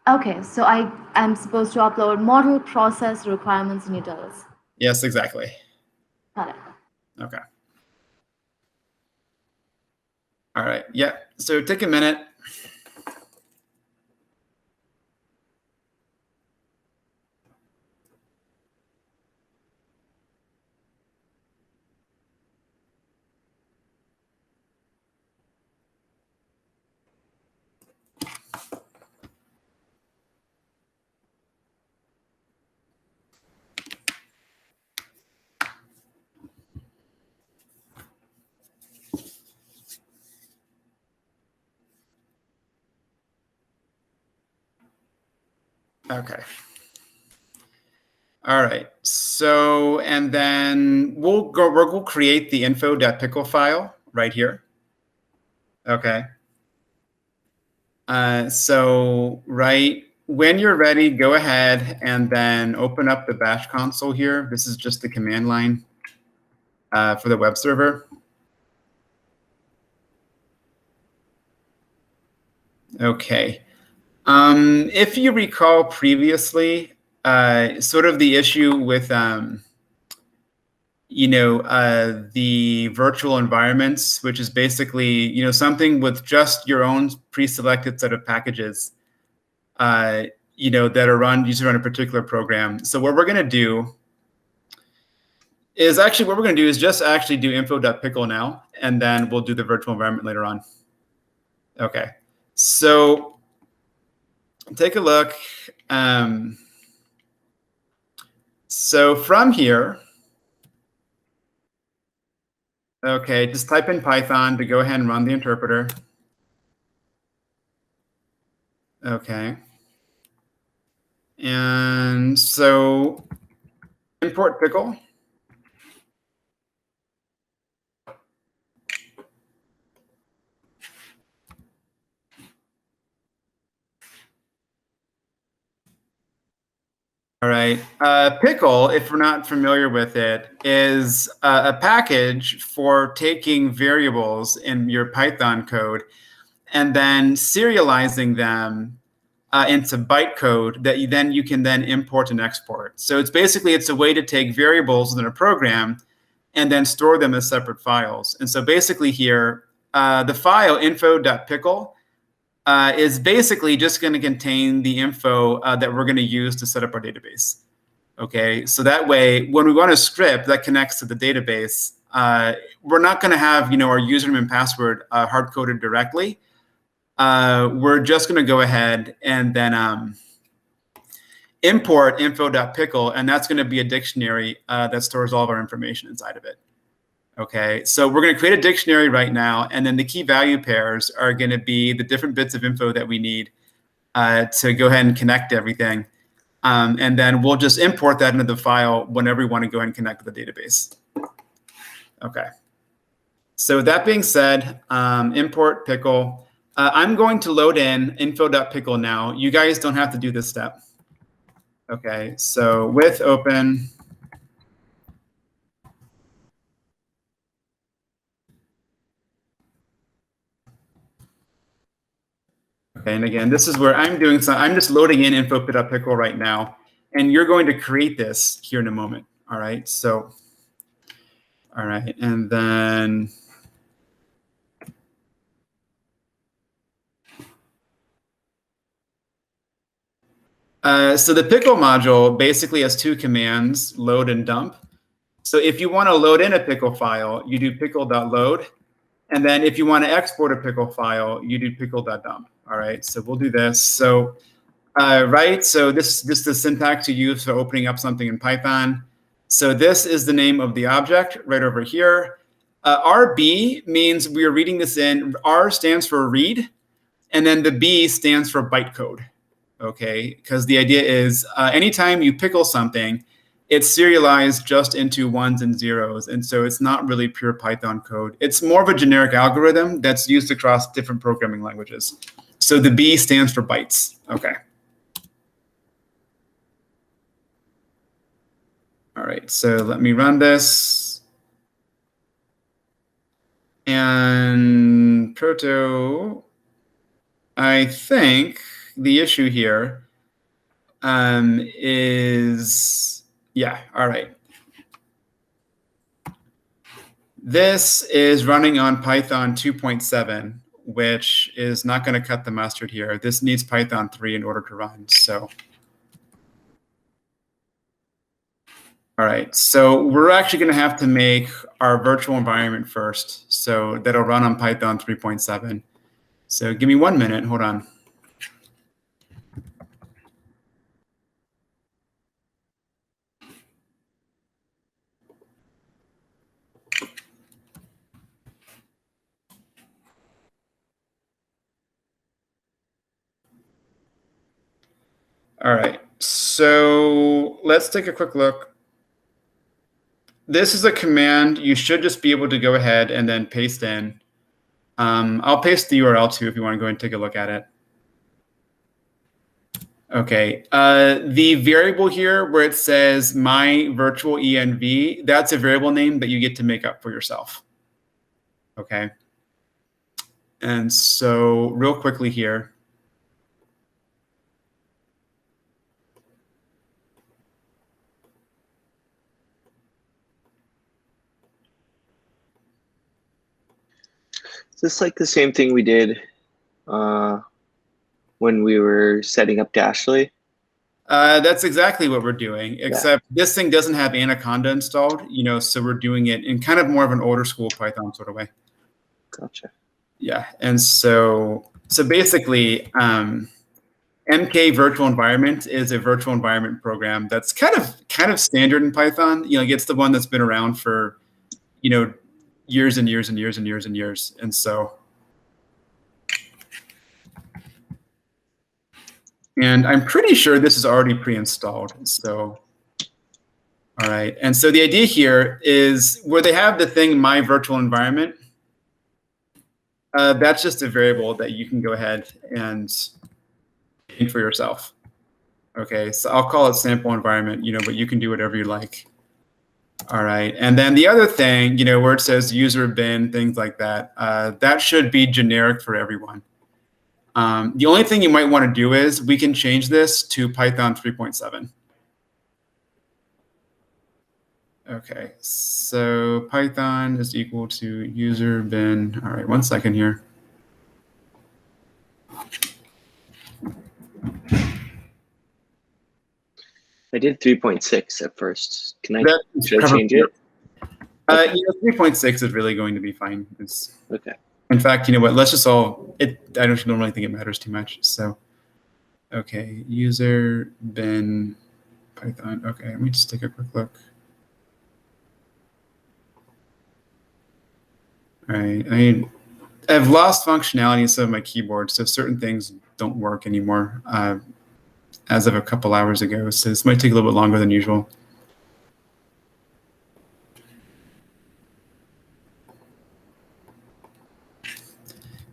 Okay, so I'm supposed to upload model, process, requirements, and utils. Yes, exactly. Got it. Okay. All right. Yeah. So take a minute. Okay. All right. So, and then we'll create the info.pickle file right here. Okay. So right when you're ready, go ahead and then open up the bash console here. This is just the command line for the web server. Okay. If you recall previously, sort of the issue with the virtual environments, which is basically something with just your own pre-selected set of packages, that are used to run a particular program. So what we're going to do is just actually do info.pickle now, and then we'll do the virtual environment later on. Okay. So take a look. So from here, okay, just type in Python to go ahead and run the interpreter. Okay. And so import pickle. All right. Pickle, if we're not familiar with it, is a package for taking variables in your Python code and then serializing them into bytecode that you can then import and export. So it's a way to take variables in a program and then store them as separate files. And so basically here, the file info.pickle is basically just going to contain the info that we're going to use to set up our database. Okay, so that way, when we run a script that connects to the database, we're not going to have our username and password hard-coded directly. We're just going to go ahead and then import info.pickle, and that's going to be a dictionary that stores all of our information inside of it. Okay, so we're going to create a dictionary right now, and then the key value pairs are going to be the different bits of info that we need to go ahead and connect everything. And then we'll just import that into the file whenever we want to go ahead and connect to the database. Okay. So with that being said, import pickle. I'm going to load in info.pickle now. You guys don't have to do this step. Okay, so with open. Okay, and again, this is where I'm doing some, I'm just loading in info.pickle right now, and you're going to create this here in a moment. All right, so, all right, and then, so the pickle module basically has two commands, load and dump. So if you want to load in a pickle file, you do pickle.load. And then if you want to export a pickle file, you do pickle.dump. All right, so we'll do this. So, right, so this is the syntax you use for opening up something in Python. So this is the name of the object right over here. RB means we are reading this in. R stands for read, and then the B stands for bytecode. Okay, because the idea is anytime you pickle something, it's serialized just into ones and zeros. And so it's not really pure Python code. It's more of a generic algorithm that's used across different programming languages. So the B stands for bytes. Okay. All right, so let me run this. And proto, I think the issue here is, yeah, all right. This is running on Python 2.7, which is not going to cut the mustard here. This needs Python 3 in order to run. So, all right. So we're actually going to have to make our virtual environment first. So that'll run on Python 3.7. So give me 1 minute. Hold on. All right, so let's take a quick look. This is a command you should just be able to go ahead and then paste in. I'll paste the URL too if you want to go and take a look at it. Okay, the variable here where it says my virtual env, that's a variable name that you get to make up for yourself. Okay, and so real quickly here. Is this like the same thing we did when we were setting up Dashly? That's exactly what we're doing, except this thing doesn't have Anaconda installed, so we're doing it in kind of more of an older school Python sort of way. Gotcha. Yeah, and so basically, MK virtual environment is a virtual environment program that's kind of standard in Python. It's the one that's been around for, years and years and years and years and years, and so. And I'm pretty sure this is already pre-installed. So, all right. And so the idea here is where they have the thing, my virtual environment, that's just a variable that you can go ahead and paint for yourself. Okay, so I'll call it sample environment, but you can do whatever you like. All right. And then the other thing, where it says user bin, things like that, that should be generic for everyone. The only thing you might want to do is we can change this to Python 3.7. Okay, so Python is equal to user bin. All right, 1 second here. I did 3.6 at first. Should I change it? Okay. 3.6 is really going to be fine. Okay. In fact, you know what? Let's just all it. I don't really think it matters too much. So, okay, user bin Python. Okay, let me just take a quick look. All right, I've lost functionality in some of my keyboards, so certain things don't work anymore as of a couple hours ago. So this might take a little bit longer than usual.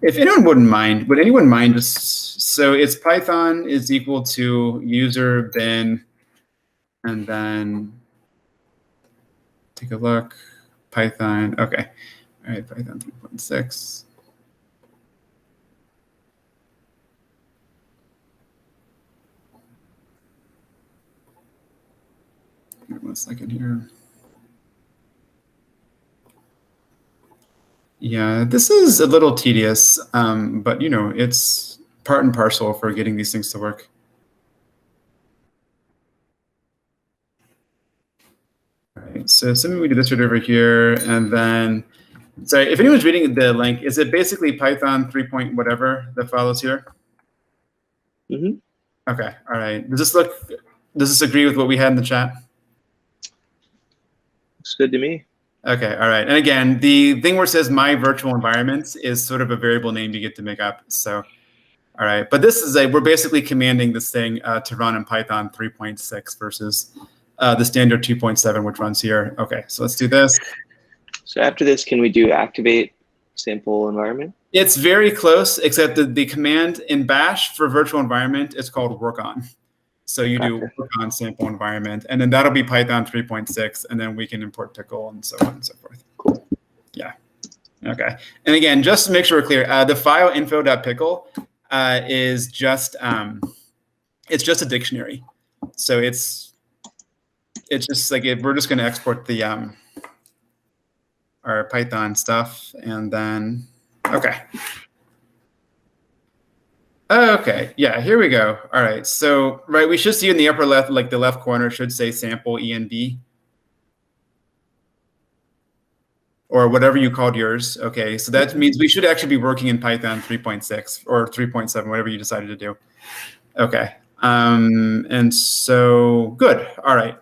If anyone wouldn't mind, would anyone mind just, so it's Python is equal to user bin, and then take a look, Python, okay. All right, Python 3.6. a second here. Yeah, this is a little tedious, but it's part and parcel for getting these things to work. All right, so assuming we do this right over here, and then, sorry, if anyone's reading the link, is it basically Python 3 point whatever that follows here? Mm-hmm. Okay, all right. Does this agree with what we had in the chat? Looks good to me. Okay, all right. And again, the thing where it says my virtual environment is sort of a variable name you get to make up. So, all right. But this is we're basically commanding this thing to run in Python 3.6 versus the standard 2.7, which runs here. Okay, so let's do this. So after this, can we do activate sample environment? It's very close, except that the command in Bash for virtual environment is called work on. So you do work on sample environment, and then that'll be Python 3.6, and then we can import Pickle and so on and so forth. Cool. Yeah. Okay. And again, just to make sure we're clear, the file info.pickle is just it's just a dictionary. So it's just like we're just going to export the our Python stuff, and then okay. Okay, yeah, here we go. All right, so we should see in the upper left, like the left corner should say sample env or whatever you called yours. Okay, so that means we should actually be working in Python 3.6 or 3.7, whatever you decided to do. Okay, and so good. All right,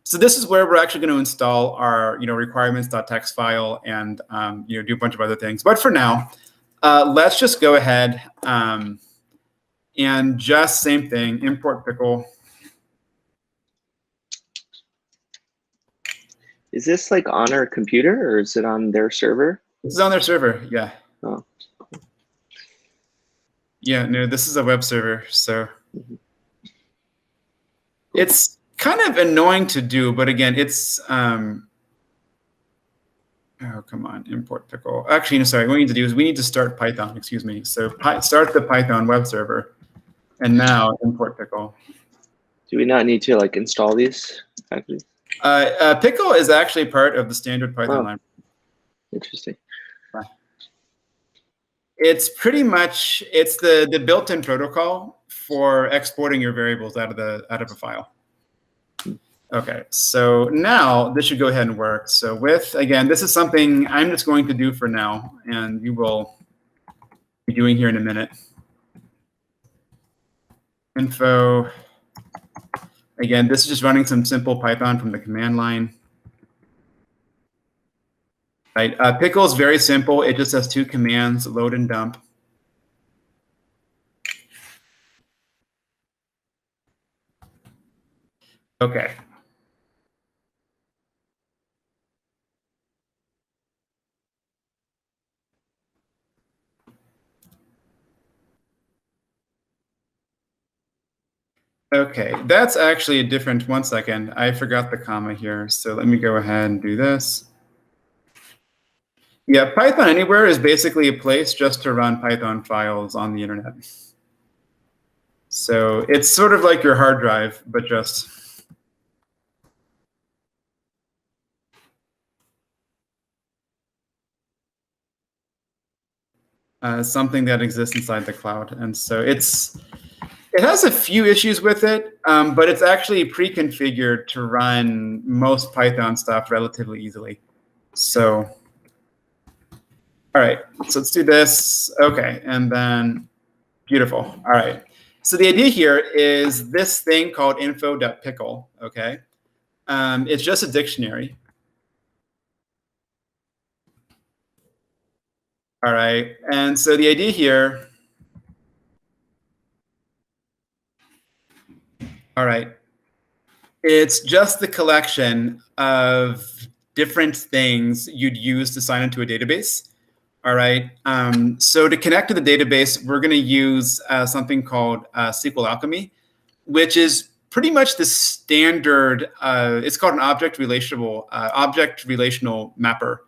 so this is where we're actually going to install our requirements.txt file and do a bunch of other things. But for now, let's just go ahead. And just same thing, import pickle. Is this like on our computer or is it on their server? This is on their server, yeah. Oh. Yeah, no, this is a web server, so it's kind of annoying to do, but again, it's oh, come on, import pickle. Actually, no, sorry, what we need to do is we need to start Python, excuse me. So start the Python web server. And now import pickle. Do we not need to like install these packages? Pickle is actually part of the standard Python library. Interesting. It's pretty much the built-in protocol for exporting your variables out of a file. Okay, so now this should go ahead and work. So again, this is something I'm just going to do for now, and you will be doing here in a minute. Info. Again, this is just running some simple Python from the command line. Right. Pickle is very simple. It just has two commands, load and dump. Okay. Okay, that's actually a different, one second. I forgot the comma here. So let me go ahead and do this. Yeah, Python Anywhere is basically a place just to run Python files on the internet. So it's sort of like your hard drive, but just. Something that exists inside the cloud. And so it has a few issues with it, but it's actually pre-configured to run most Python stuff relatively easily. So, all right, so let's do this. Okay, and then beautiful. All right. So the idea here is this thing called info.pickle, okay? It's just a dictionary. All right, and so the idea here, all right, it's just the collection of different things you'd use to sign into a database. All right, so to connect to the database, we're going to use something called Sql Alchemy, which is pretty much the standard. It's called an object relational mapper,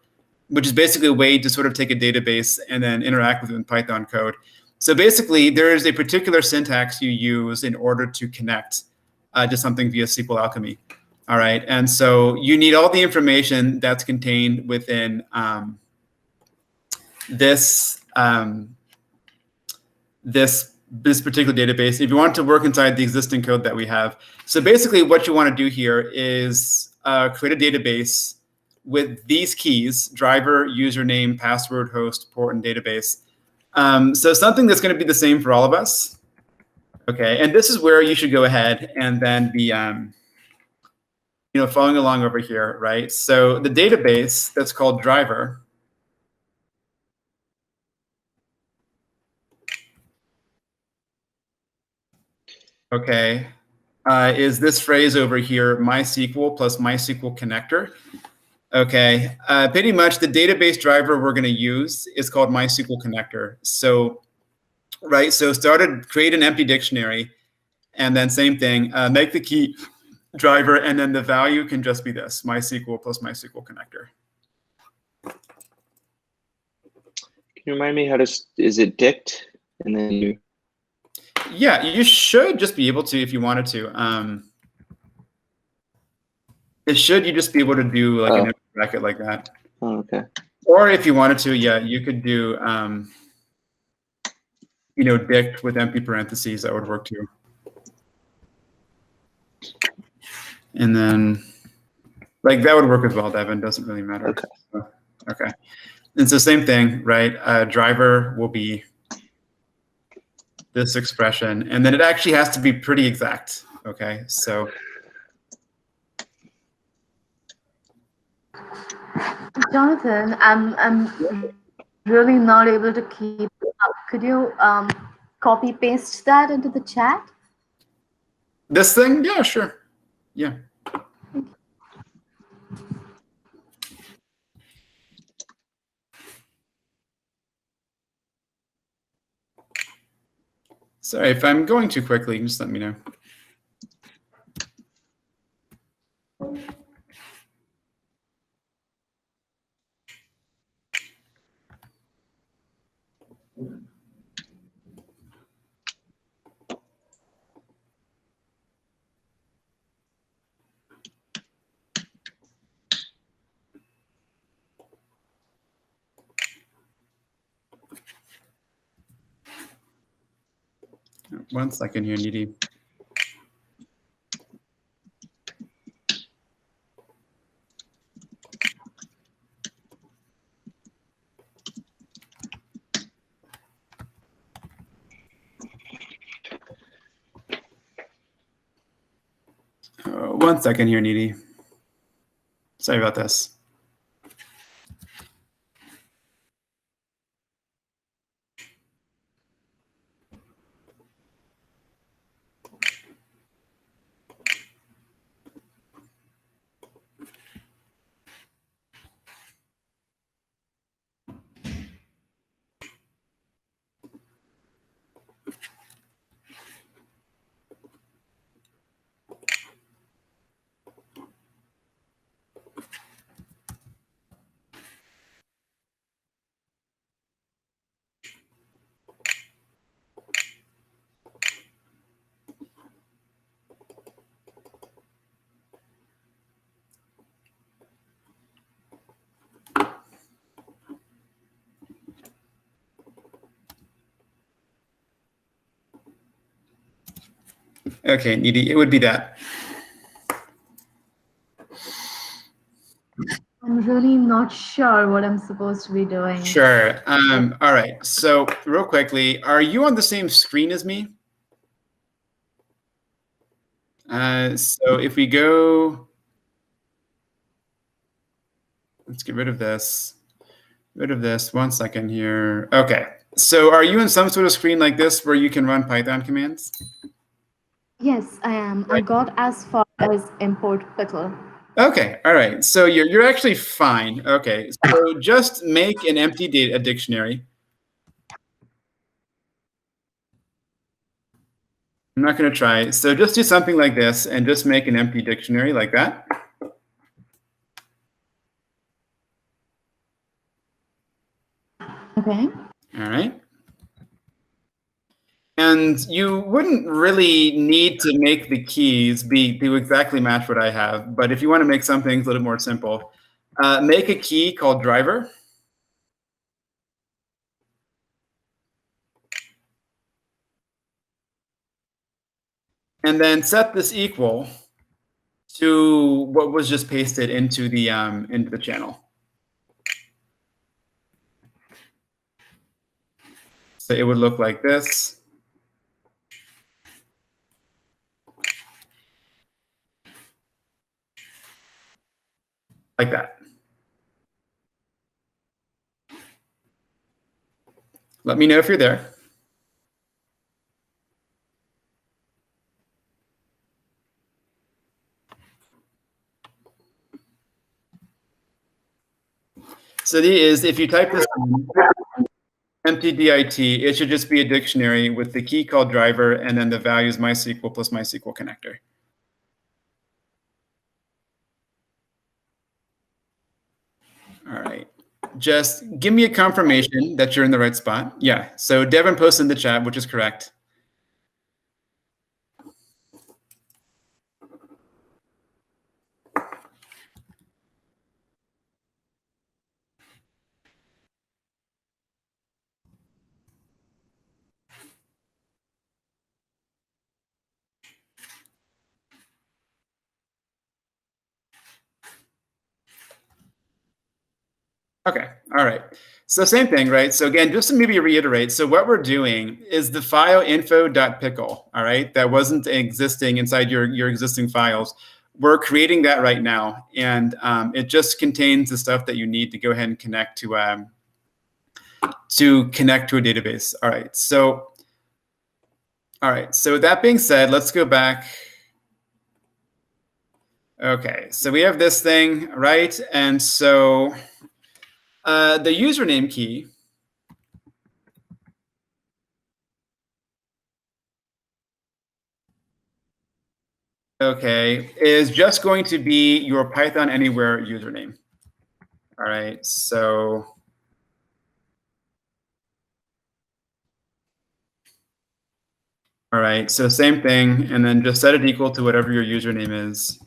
which is basically a way to sort of take a database and then interact with it in Python code. So basically, there is a particular syntax you use in order to connect to something via Sql Alchemy. All right, and so you need all the information that's contained within this this particular database if you want to work inside the existing code that we have. So basically what you want to do here is create a database with these keys: driver, username, password, host, port, and database. So something that's going to be the same for all of us. Okay, and this is where you should go ahead and then be following along over here, right? So the database that's called driver, okay, is this phrase over here, MySQL plus MySQL connector. Okay, pretty much the database driver we're going to use is called MySQL connector. So, right, so create an empty dictionary, and then same thing, make the key driver, and then the value can just be this, MySQL plus MySQL connector. Can you remind me is it dict? And then you. Yeah, you should just be able to if you wanted to. You just be able to do like an empty bracket like that. Oh, okay. Or if you wanted to, yeah, you could do dict with empty parentheses. That would work too. And then like that would work as well, Devin. Doesn't really matter. Okay. So, okay. And so same thing, right? Driver will be this expression, and then it actually has to be pretty exact. Okay, so. Jonathan, I'm really not able to keep up. Could you copy paste that into the chat? This thing? Yeah, sure. Yeah. Sorry, if I'm going too quickly, just let me know. One second here, Needy. One second here, Needy. Sorry about this. Okay, Needy, it would be that. I'm really not sure what I'm supposed to be doing. Sure. All right. So real quickly, are you on the same screen as me? So if we go, let's get rid of this. One second here. Okay. So are you in some sort of screen like this where you can run Python commands? Yes, I am. I got as far as import pickle. Okay, all right. So you're actually fine. Okay, so just make an empty dictionary. I'm not going to try. So just do something like this and just make an empty dictionary like that. Okay. All right. And you wouldn't really need to make the keys do exactly match what I have. But if you want to make some things a little more simple, make a key called driver. And then set this equal to what was just pasted into the channel. So it would look like this. Like that. Let me know if you're there. So if you type this in, empty dit, it should just be a dictionary with the key called driver and then the values MySQL plus MySQL connector. All right. Just give me a confirmation that you're in the right spot. Yeah. So Devin posted in the chat, which is correct. Okay, all right. So same thing, right? So again, just to maybe reiterate, so what we're doing is the file info.pickle, all right? That wasn't existing inside your existing files. We're creating that right now, and it just contains the stuff that you need to go ahead and connect to a database. All right, so with that being said, let's go back. Okay, so we have this thing, right? And so the username key is just going to be your Python Anywhere username. All right, so same thing, and then just set it equal to whatever your username is.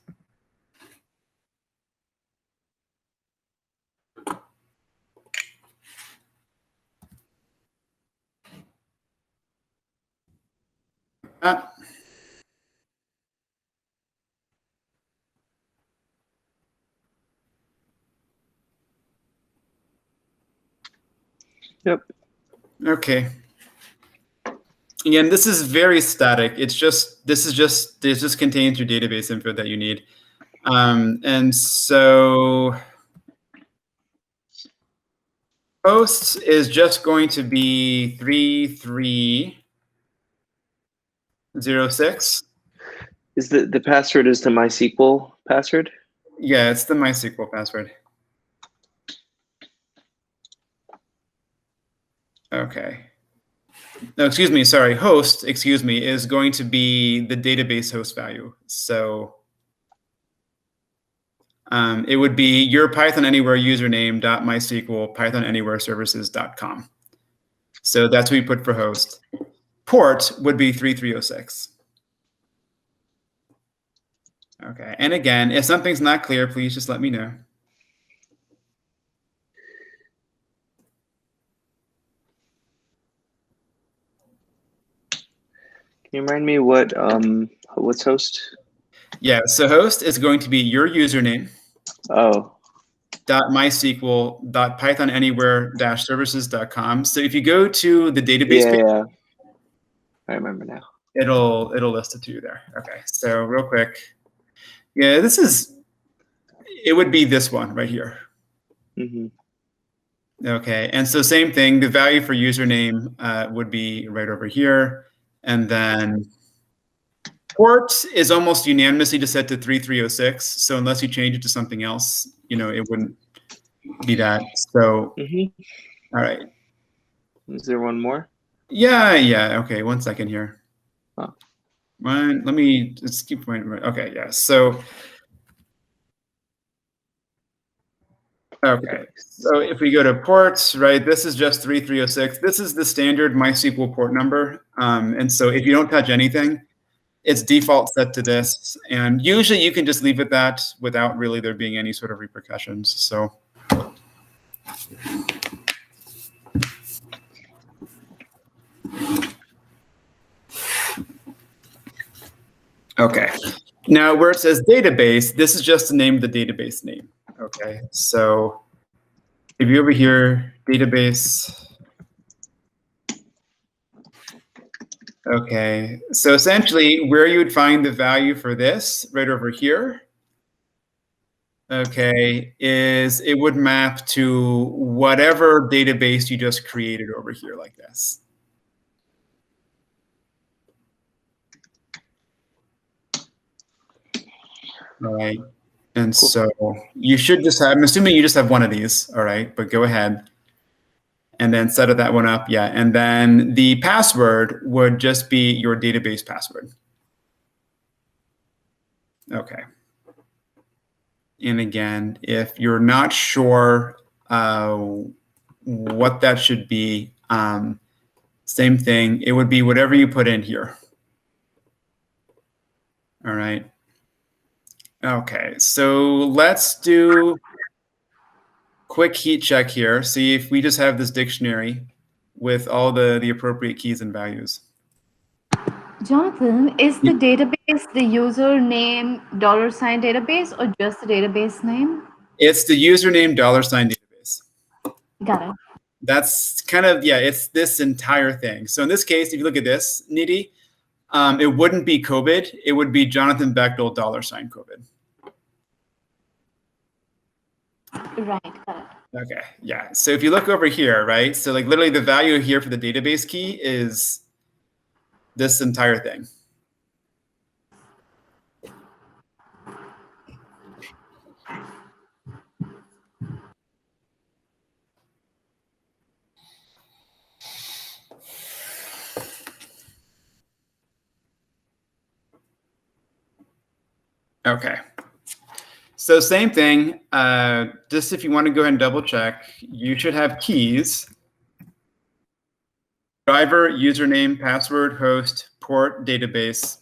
Yep. Okay. Again, this is very static. This just contains your database info that you need. And so host is just going to be 3306. Is the password is the MySQL password? Yeah, it's the MySQL password. Okay. No, excuse me, sorry. Host, excuse me, is going to be the database host value. So it would be your Python Anywhere username .mysql Python Anywhere services.com. So that's what we put for host. Port would be 3306. Okay, and again, if something's not clear, please just let me know. Can you remind me what's host? Yeah, so host is going to be your username. Oh. .mysql Python Anywhere services.com. So if you go to the database page, Yeah, I remember now. It'll list it to you there. Okay, so real quick. Yeah, it would be this one right here. Mm-hmm. Okay, and so same thing, the value for username would be right over here. And then port is almost unanimously just set to 3306. So unless you change it to something else, it wouldn't be that. So, all right. Is there one more? Yeah. Okay, 1 second here. Oh. Let me just keep going. Okay, yeah. So Okay, so if we go to ports, right, this is just 3306. This is the standard MySQL port number. And so if you don't touch anything, it's default set to this. And usually you can just leave it that without really there being any sort of repercussions. So. Okay, now where it says database, this is just the name of the database name. Okay, so if you over here, database. Okay, so essentially where you would find the value for this right over here, okay, is it would map to whatever database you just created over here like this. All right, and Cool. so you should just have, I'm assuming you just have one of these, all right, but go ahead and then set that one up, yeah, and then the password would just be your database password. Okay. And again, if you're not sure what that should be, same thing, it would be whatever you put in here. All right. Okay, so let's do quick heat check here. See if we just have this dictionary with all the appropriate keys and values. Jonathan, is the database the username $sign database or just the database name? It's the username $sign database. Got it. That's kind of, yeah, it's this entire thing. So in this case, if you look at this, Nidhi, it wouldn't be COVID. It would be Jonathan Bechtel $sign COVID. Right, got it. Okay, yeah. So if you look over here, right? So like literally the value here for the database key is this entire thing. Okay. So same thing, just if you want to go ahead and double check, you should have keys. Driver, username, password, host, port, database.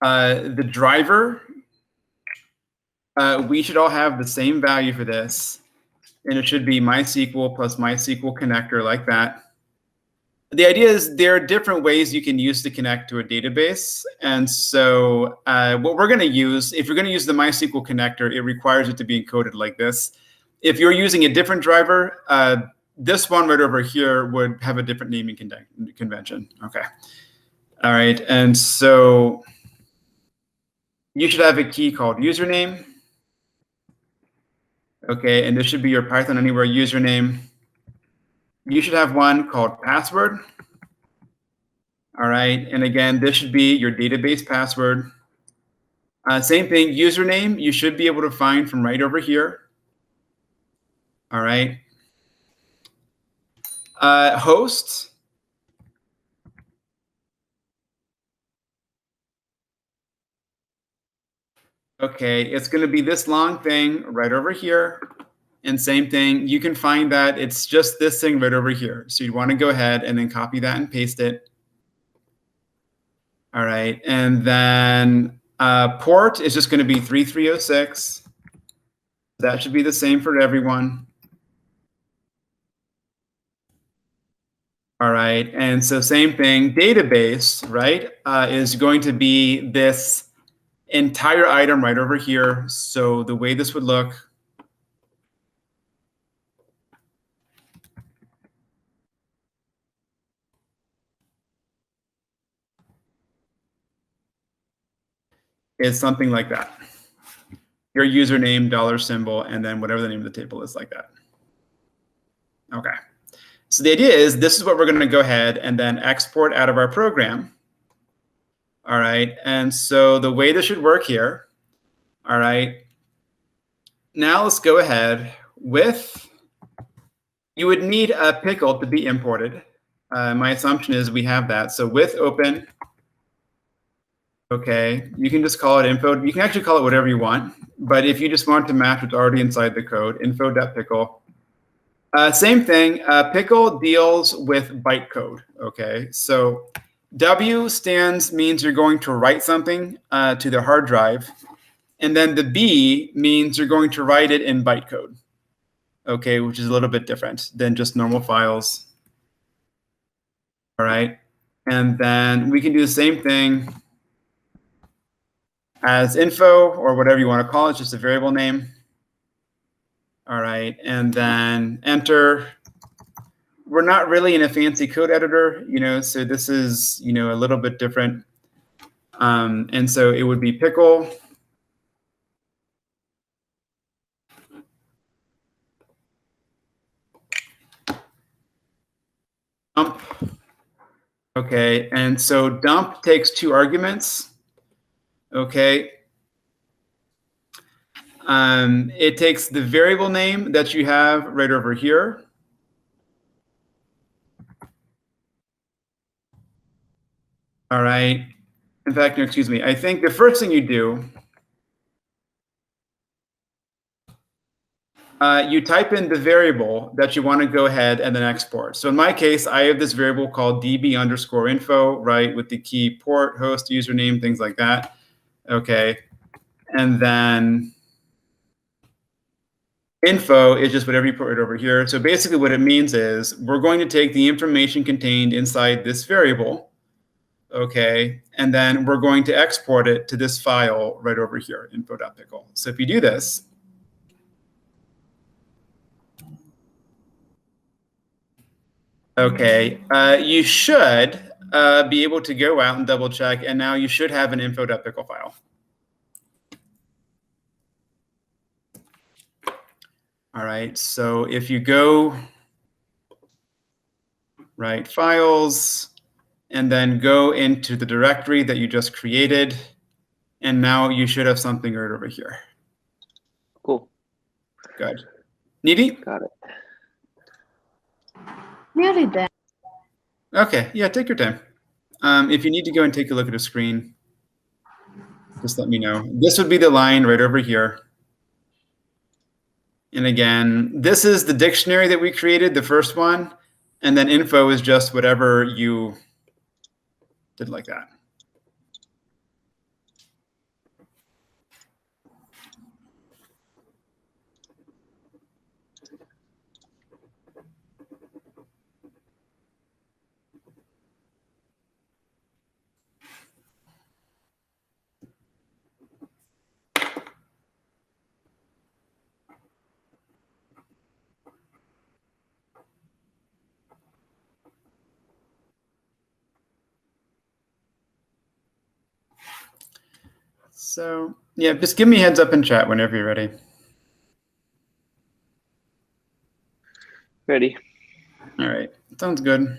The driver, we should all have the same value for this. And it should be MySQL plus MySQL connector like that. The idea is there are different ways you can use to connect to a database. And so what we're going to use, if you're going to use the MySQL connector, it requires it to be encoded like this. If you're using a different driver, this one right over here would have a different naming convention. Okay. All right. And so you should have a key called username. Okay. And this should be your Python Anywhere username. You should have one called password. All right. And again, this should be your database password. Same thing, username, you should be able to find from right over here. All right. Host. Okay, it's going to be this long thing right over here. And same thing, you can find that it's just this thing right over here. So you want to go ahead and then copy that and paste it. All right, and then port is just going to be 3306. That should be the same for everyone. All right, and so same thing, database, right, is going to be this entire item right over here. So the way this would look, is something like that. Your username, $, and then whatever the name of the table is like that. Okay. So the idea is this is what we're going to go ahead and then export out of our program. All right. And so the way this should work here. All right. Now let's go ahead with, you would need a pickle to be imported. My assumption is we have that. So with open, Okay, you can just call it info. You can actually call it whatever you want. But if you just want to match what's already inside the code, info.pickle. Same thing. Pickle deals with bytecode. Okay, so W means you're going to write something to the hard drive, and then the B means you're going to write it in bytecode. Okay, which is a little bit different than just normal files. All right, and then we can do the same thing as info or whatever you want to call it, just a variable name. All right, and then enter. We're not really in a fancy code editor, so this is, a little bit different. And so it would be pickle. Dump. Okay, and so dump takes 2 arguments. Okay. It takes the variable name that you have right over here. All right. In fact, no, excuse me. I think the first thing you do, you type in the variable that you want to go ahead and then export. So in my case, I have this variable called db_info, right, with the key port, host, username, things like that. Okay. And then info is just whatever you put right over here. So basically what it means is we're going to take the information contained inside this variable, okay, and then we're going to export it to this file right over here, info.pickle. So if you do this, okay, you should be able to go out and double check, and now you should have an info.pickle file. All right, so if you go, right, files, and then go into the directory that you just created, and now you should have something right over here. Cool. Good. Needy? Got it. Nearly there. Okay, yeah, take your time. If you need to go and take a look at a screen, just let me know. This would be the line right over here. And again, this is the dictionary that we created, the first one, and then info is just whatever you did like that. So yeah, just give me a heads up in chat whenever you're ready. Ready. All right, sounds good.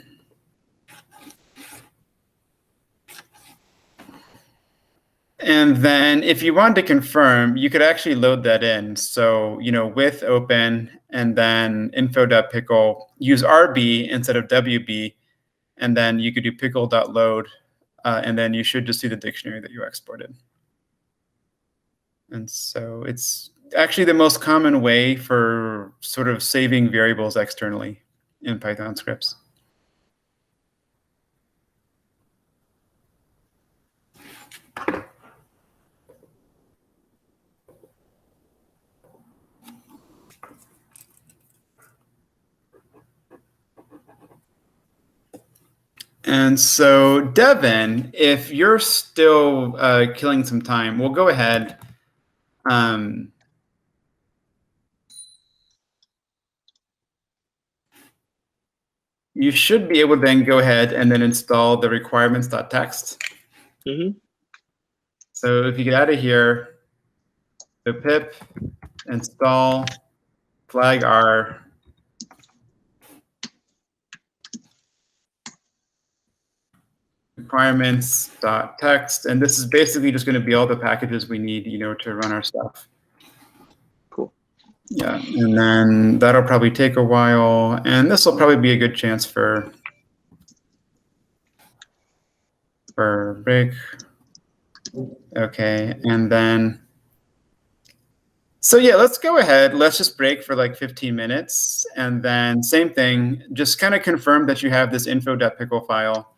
And then if you want to confirm, you could actually load that in. So, with open and then info.pickle, use RB instead of WB, and then you could do pickle.load, and then you should just see the dictionary that you exported. And so it's actually the most common way for sort of saving variables externally in Python scripts. And so, Devin, if you're still killing some time, we'll go ahead. You should be able to then go ahead and then install the requirements.txt. Mm-hmm. So if you get out of here, so pip install flag r requirements.txt, and this is basically just going to be all the packages we need, to run our stuff. Cool. Yeah, and then that'll probably take a while, and this will probably be a good chance for break. Okay, and then, so yeah, let's go ahead. Let's just break for like 15 minutes. And then same thing, just kind of confirm that you have this info.pickle file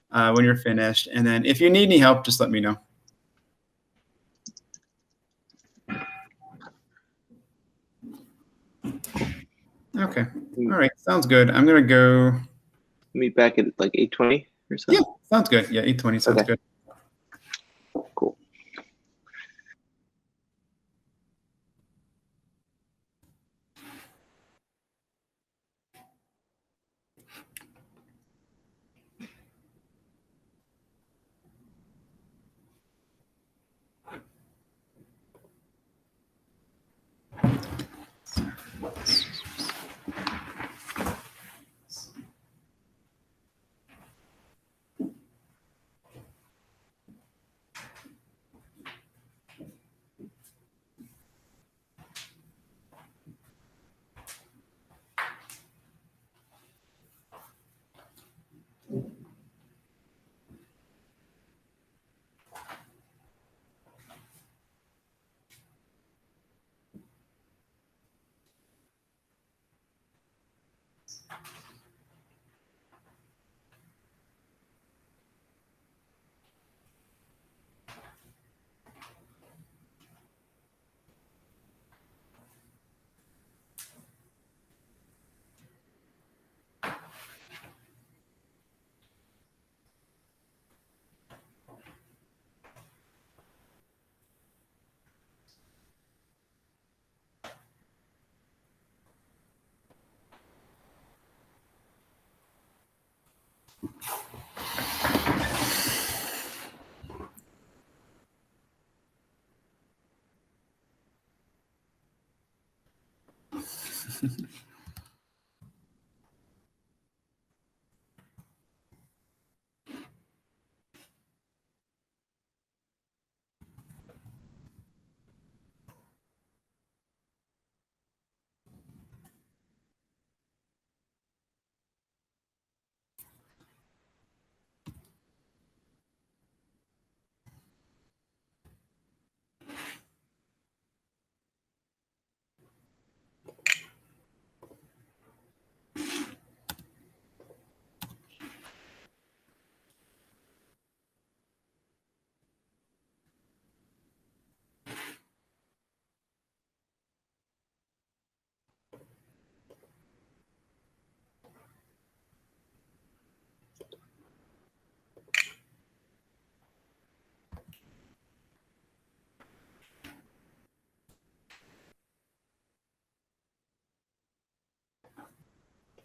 when you're finished. And then if you need any help, just let me know. Okay, all right, sounds good. I'm gonna go. Meet back at like 8:20 or so? Yeah, sounds good. Yeah, 8:20 sounds Okay. good. Cool.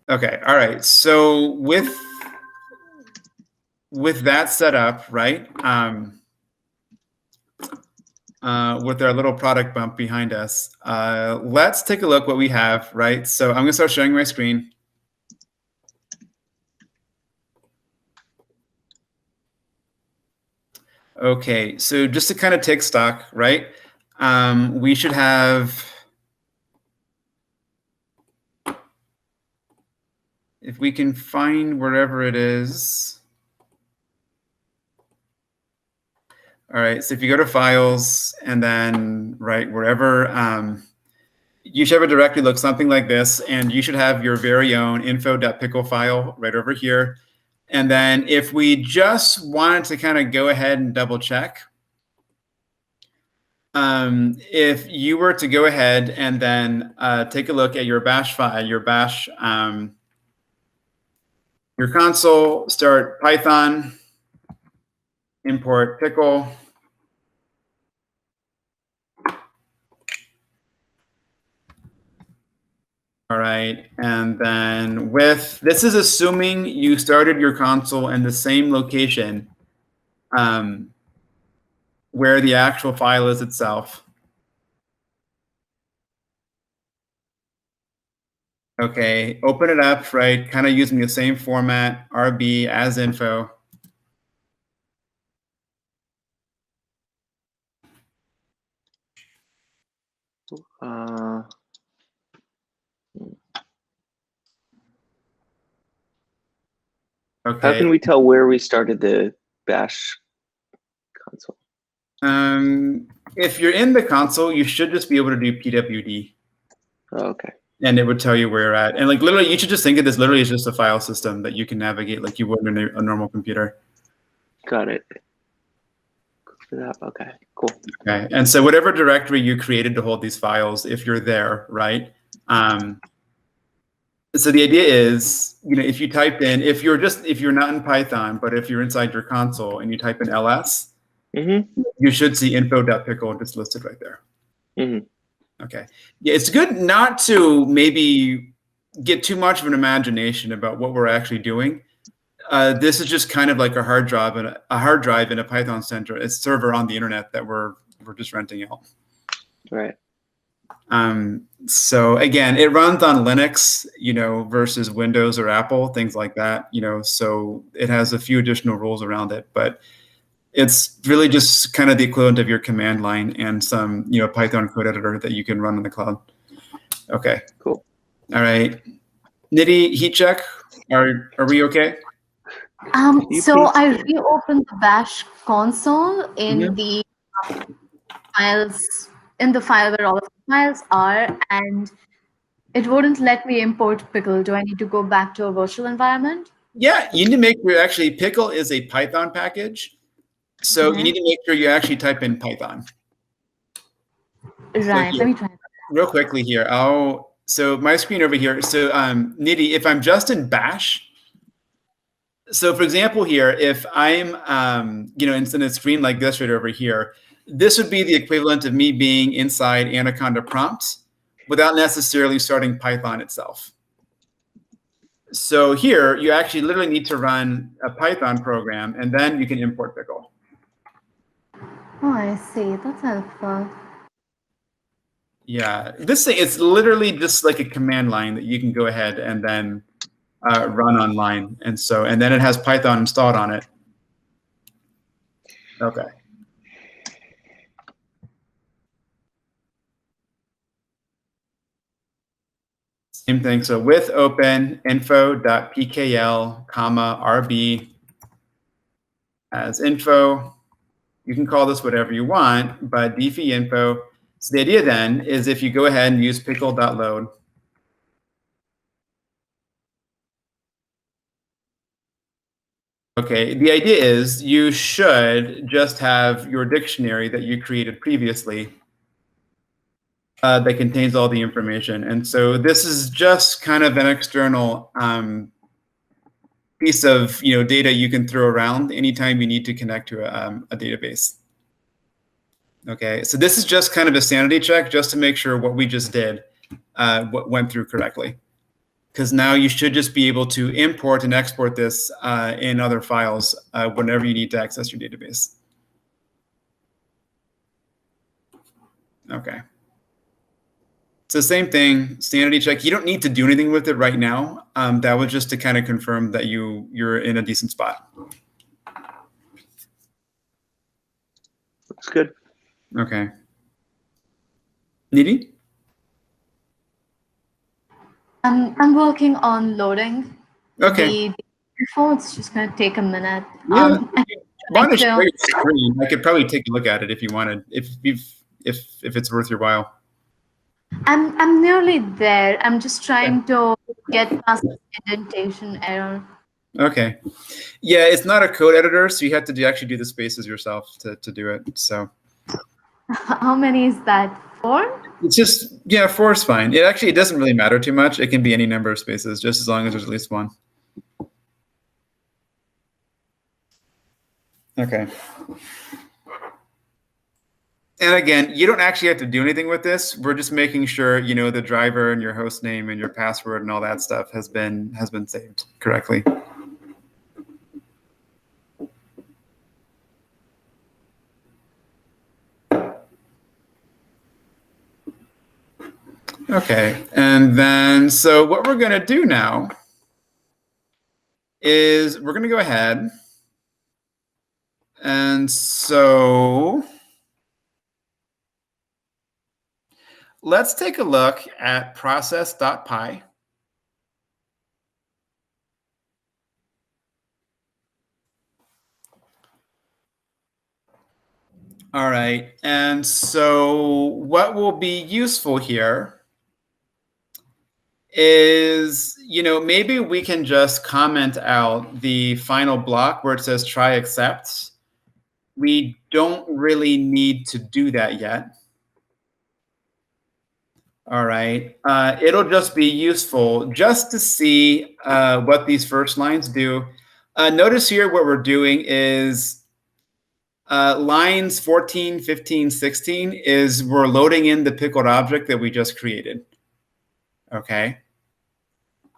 Okay, all right. So with that set up, right? With our little product bump behind us, let's take a look what we have, right? So I'm gonna start showing my screen. Okay, so just to kind of take stock, right? We should have, if we can find wherever it is. All right, so if you go to files and then right wherever, you should have a directory look something like this, and you should have your very own info.pickle file right over here. And then if we just wanted to kind of go ahead and double check, if you were to go ahead and then take a look at your bash file, your bash, your console, start Python, import pickle. All right, and then with, this is assuming you started your console in the same location where the actual file is itself. Okay, open it up, right? Kind of using the same format, RB as info. How Okay. can we tell where we started the bash console? If you're in the console, you should just be able to do pwd. Oh, okay. And it would tell you where you're at. And like literally, you should just think of this literally as just a file system that you can navigate like you would in a normal computer. Got it. Okay, cool. Okay, and so whatever directory you created to hold these files, if you're there, right? So the idea is, if you type in, if you're not in Python, but if you're inside your console and you type in ls, you should see info.pickle just listed right there. Okay. Yeah, it's good not to maybe get too much of an imagination about what we're actually doing. This is just kind of like a hard drive in a Python server on the internet that we're just renting out. Right. So again, it runs on Linux, versus Windows or Apple, things like that. So it has a few additional rules around it, but it's really just kind of the equivalent of your command line and some, Python code editor that you can run in the cloud. Okay. Cool. All right. Nitty, heat check. Are we okay? So I reopened the bash console in the files, in the file where all of the files are, and it wouldn't let me import pickle. Do I need to go back to a virtual environment? Yeah, you need to make sure actually pickle is a Python package. So you need to make sure you actually type in Python. Right, So let me try that. Real quickly here. So my screen over here. So Nitty, if I'm just in bash, so for example here, if I'm, in a screen like this right over here, this would be the equivalent of me being inside Anaconda prompt without necessarily starting Python itself. So here, you actually literally need to run a Python program, and then you can import pickle. Oh, I see. That's helpful. Yeah, this thing, it's literally just like a command line that you can go ahead and then run online. And then it has Python installed on it. Okay. Same thing. So with open info.pkl, rb as info. You can call this whatever you want, but df info. So the idea then is if you go ahead and use pickle.load. Okay, the idea is you should just have your dictionary that you created previously that contains all the information. And so this is just kind of an external piece of data you can throw around anytime you need to connect to a database. Okay, so this is just kind of a sanity check just to make sure what we just did went through correctly. Because now you should just be able to import and export this in other files whenever you need to access your database. Okay. So same thing, sanity check. You don't need to do anything with it right now. That was just to kind of confirm that you're in a decent spot. Looks good. Okay. Nidhi? I'm working on loading. Okay. The info. It's just going to take a minute. Yeah. Want to share your screen? I could probably take a look at it if you wanted, if it's worth your while. I'm nearly there. I'm just trying to get past this indentation error. Okay. Yeah, it's not a code editor, so you have to actually do the spaces yourself to do it. So. How many is that? 4? It's just, 4 is fine. It doesn't really matter too much. It can be any number of spaces, just as long as there's at least one. Okay. And again, you don't actually have to do anything with this. We're just making sure, the driver and your host name and your password and all that stuff has been saved correctly. Okay, and then so what we're going to do now is we're going to go ahead. And so let's take a look at process.py. All right. And so what will be useful here is, maybe we can just comment out the final block where it says try accept. We don't really need to do that yet. All right. It'll just be useful just to see what these first lines do. Notice here what we're doing is lines 14, 15, 16 is we're loading in the pickled object that we just created. Okay.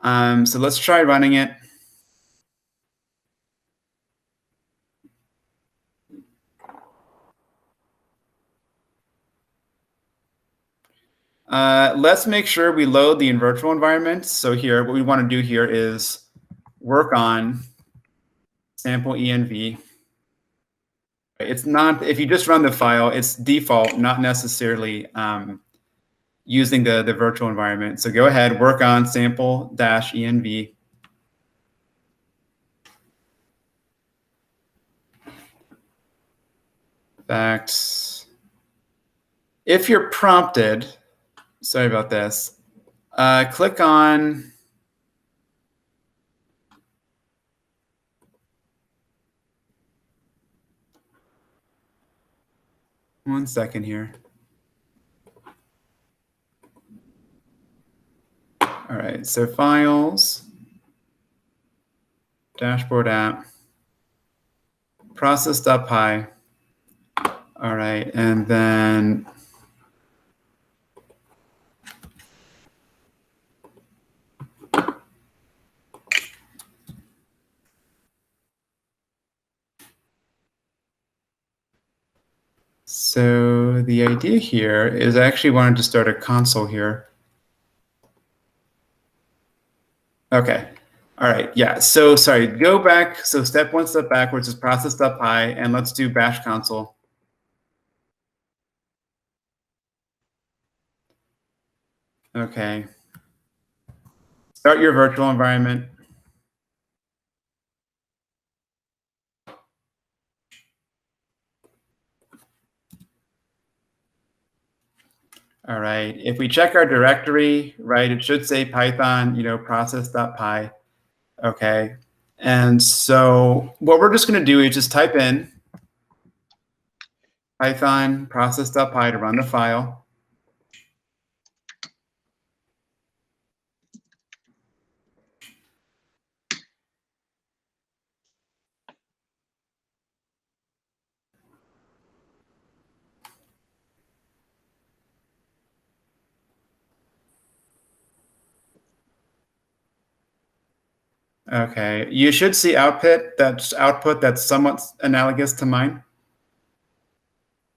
So let's try running it. Let's make sure we load the virtual environment. So here, what we want to do here is work on sample env. It's not, if you just run the file, it's default, not necessarily using the virtual environment. So go ahead, work on sample-env. In fact, if you're prompted, sorry about this, click on one second here. All right, so files, dashboard app, process.py. All right, and then so the idea here is I actually wanted to start a console here. Okay. All right. Yeah. So sorry, go back. So step one step backwards is process.py, and let's do bash console. Okay. Start your virtual environment. All right. If we check our directory, right, it should say Python, process.py. Okay. And so what we're just going to do is just type in Python process.py to run the file. Okay, you should see output that's somewhat analogous to mine.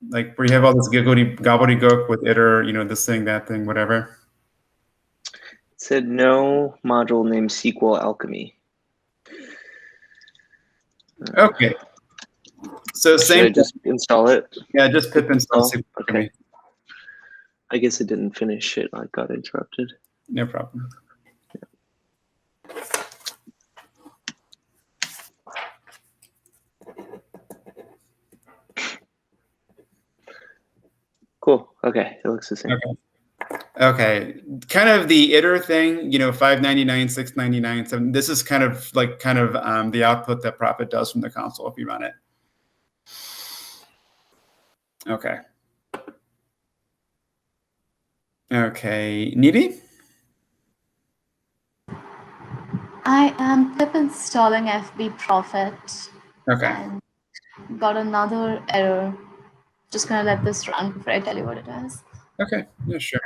Like where you have all this gobbledygook with iter, this thing, that thing, whatever. It said no module named Sql Alchemy. Okay. So should I just install it? Yeah, just pip install Sql Alchemy. Okay. I guess it didn't finish it. I got interrupted. No problem. Cool. Okay, it looks the same. Okay. Kind of the iter thing, 599, 699. So this is kind of the output that Prophet does from the console if you run it. Okay. Okay, Nibi? I am pip installing FB Prophet. Okay. And got another error. Just gonna let this run before I tell you what it is. Okay, yeah, sure.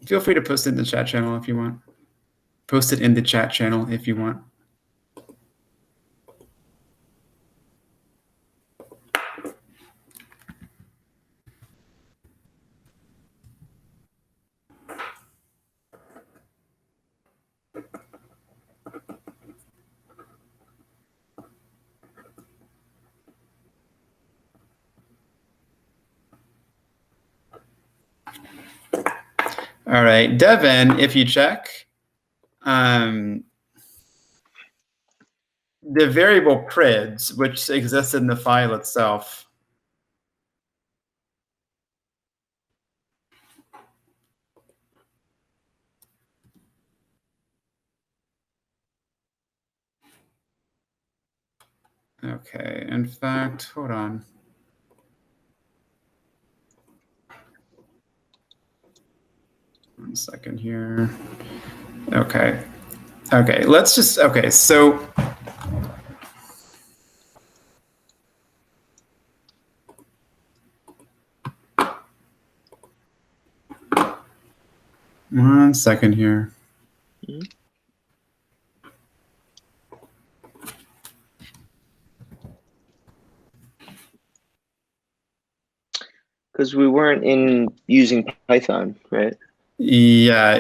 Feel free to post it in the chat channel if you want. Post it in the chat channel if you want. All right, Devin, if you check, the variable prids, which exists in the file itself. Okay, in fact, hold on. One second here. Okay. Okay, let's just, okay, so one second here. Because we weren't using Python, right? Yeah,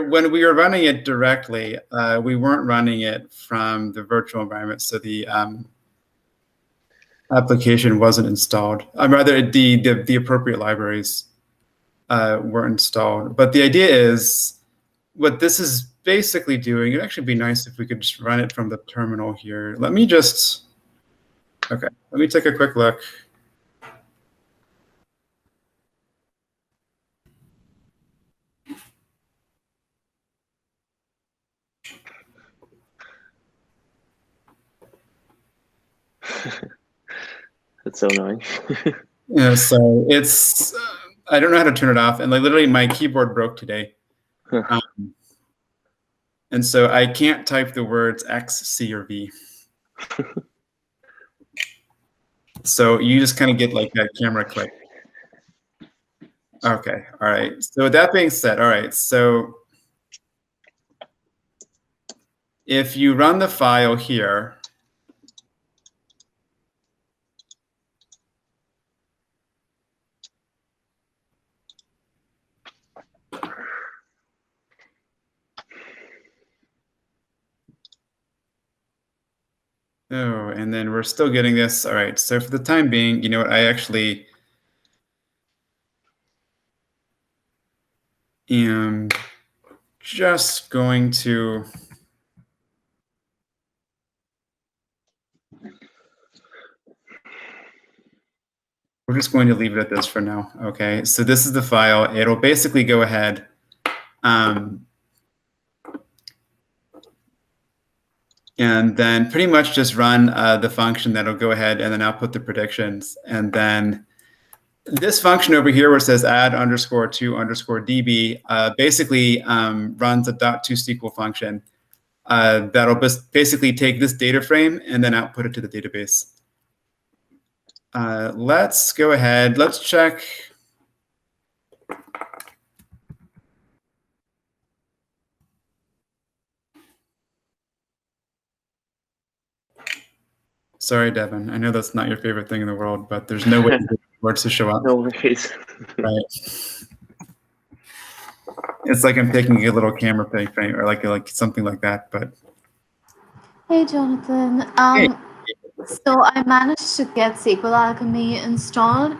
when we were running it directly, we weren't running it from the virtual environment, so the application wasn't installed. Rather, the appropriate libraries were installed. But the idea is, what this is basically doing, it'd actually be nice if we could just run it from the terminal here. Let me just, okay, let me take a quick look. That's so annoying. Yeah, so it's, I don't know how to turn it off. And like literally my keyboard broke today. And so I can't type the words X, C, or V. So you just kind of get like that camera click. Okay, all right. So with that being said, all right, so if you run the file here, oh, and then we're still getting this. All right, so for the time being, you know what, I actually am just going to, we're just going to leave it at this for now. Okay, so this is the file. It'll basically go ahead. And then pretty much just run the function that'll go ahead and then output the predictions. And then this function over here where it says add _to_db basically runs a .toSQL function that'll basically take this data frame and then output it to the database. Let's go ahead. Let's check. Sorry, Devin. I know that's not your favorite thing in the world, but there's no way for words to show up. No worries. Right. It's like I'm taking a little camera frame or like something like that, but. Hey, Jonathan. Hey. So I managed to get Sql Alchemy installed,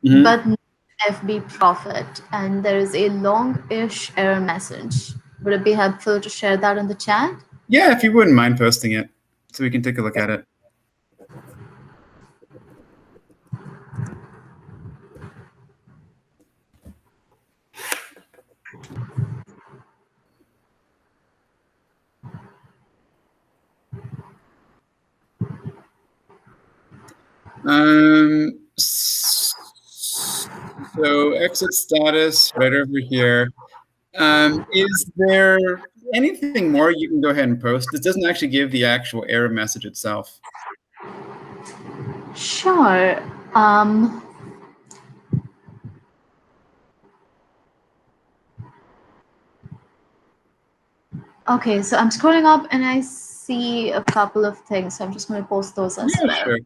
but not FB Profit, and there is a long-ish error message. Would it be helpful to share that in the chat? Yeah, if you wouldn't mind posting it so we can take a look at it. So exit status right over here. Is there anything more you can go ahead and post? This doesn't actually give the actual error message itself. Sure. Okay, so I'm scrolling up and I see a couple of things. So I'm just going to post those as well. Sure.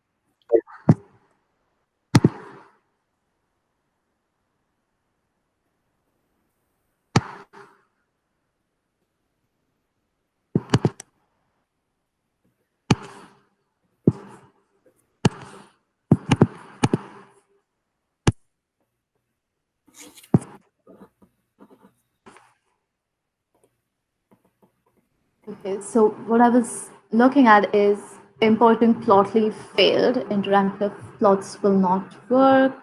Okay, so what I was looking at is importing plotly failed. Interactive plots will not work.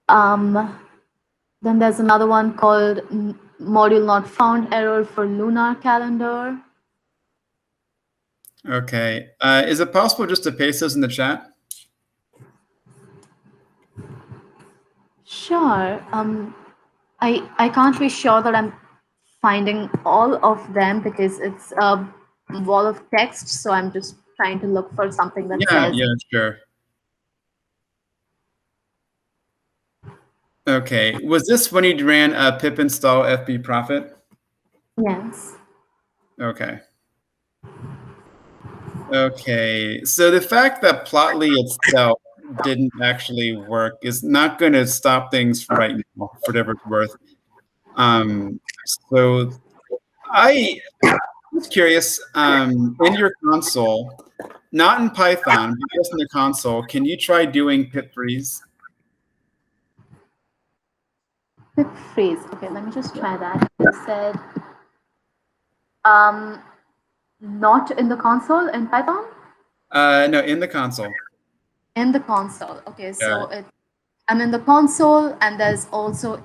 Then there's another one called module not found error for lunar calendar. Okay. Is it possible just to paste those in the chat? Sure. I can't be sure that I'm finding all of them because it's a wall of text. So I'm just trying to look for something that says. Yeah, sure. Okay. Was this when you ran pip install fb profit? Yes. Okay. Okay. So the fact that Plotly itself didn't actually work is not going to stop things right now, for whatever it's worth. So I was curious, in your console, not in Python, but just in the console, can you try doing pip freeze? Pip freeze. Okay, let me just try that. You said not in the console in Python? No, in the console. In the console. Okay, so I'm in the console and there's also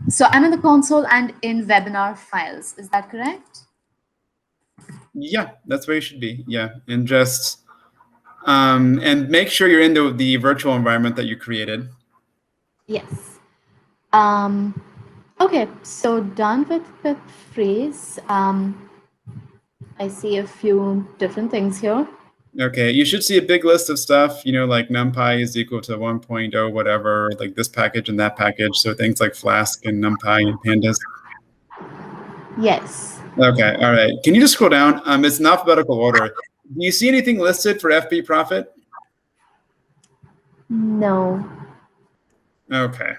so I'm in the console and in webinar files. Is that correct? Yeah, that's where you should be. Yeah, and just and make sure you're into the virtual environment that you created. Yes. Okay, so done with pip freeze. I see a few different things here. Okay, you should see a big list of stuff, like NumPy is equal to 1.0 whatever, like this package and that package. So things like Flask and NumPy and Pandas. Yes. Okay, all right. Can you just scroll down? It's in alphabetical order. Do you see anything listed for FB profit? No. Okay.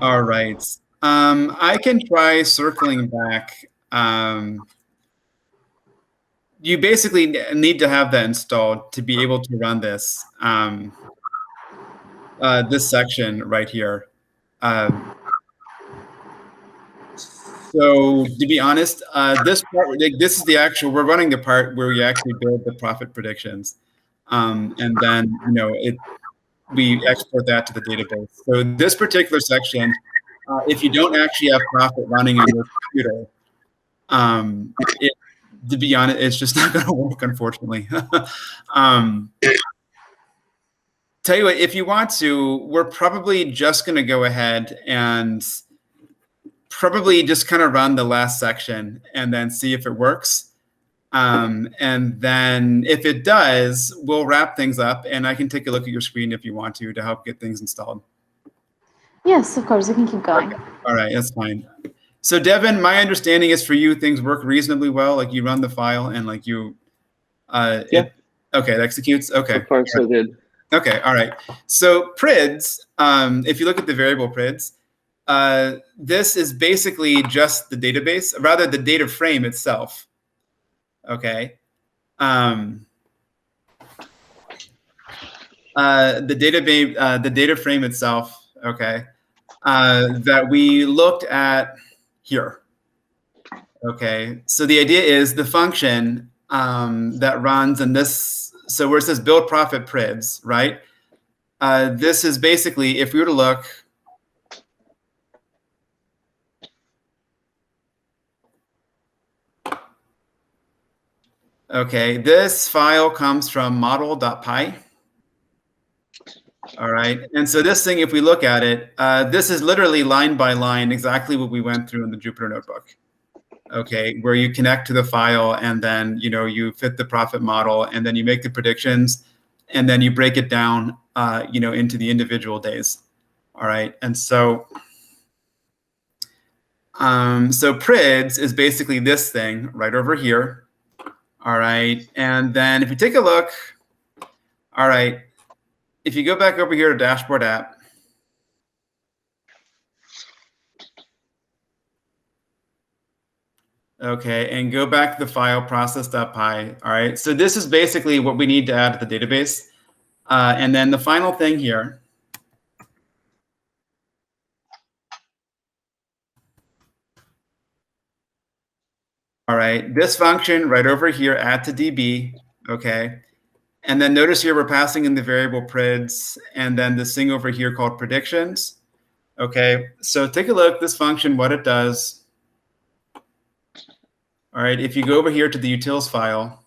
All right. I can try circling back. You basically need to have that installed to be able to run this this section right here. So to be honest, this part, this is the actual, we're running the part where we actually build the profit predictions. And then, we export that to the database. So this particular section, if you don't actually have profit running on your computer, to be honest, it's just not going to work, unfortunately. Tell you what, if you want to, we're probably just going to go ahead and probably just kind of run the last section and then see if it works. And then if it does, we'll wrap things up and I can take a look at your screen if you want to help get things installed. Yes, of course, you can keep going. Okay. All right, that's fine. So Devin, my understanding is for you, things work reasonably well. Like you run the file and like you, Yeah. Okay, it executes. Okay. So far, so good. Okay, all right. So prids, if you look at the variable prids, this is basically just the database, rather the data frame itself. Okay. The data frame itself. Okay. That we looked at here. Okay. So the idea is the function that runs in this. So where it says build profit prids, right? This is basically, if we were to look, okay, this file comes from model.py. All right, and so this thing, if we look at it, this is literally line by line exactly what we went through in the Jupyter Notebook. Okay, where you connect to the file and then you fit the profit model and then you make the predictions and then you break it down into the individual days. All right, and so so prids is basically this thing right over here. All right, and then if you take a look, all right, if you go back over here to dashboard app, okay, and go back to the file process.py. All right, so this is basically what we need to add to the database. And then the final thing here, All right, this function right over here, add to DB, okay? And then notice here we're passing in the variable prids and then this thing over here called predictions. Okay, so take a look, this function, what it does. All right, if you go over here to the utils file,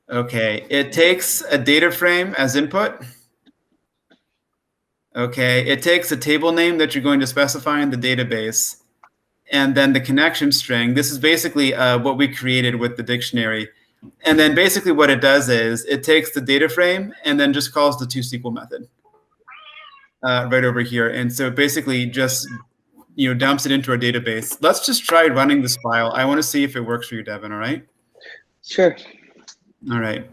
okay, it takes a data frame as input. Okay, it takes a table name that you're going to specify in the database, and then the connection string. This is basically what we created with the dictionary. And then basically what it does is it takes the data frame and then just calls the toSQL method right over here. And so basically just dumps it into our database. Let's just try running this file. I want to see if it works for you, Devin, all right? Sure. All right.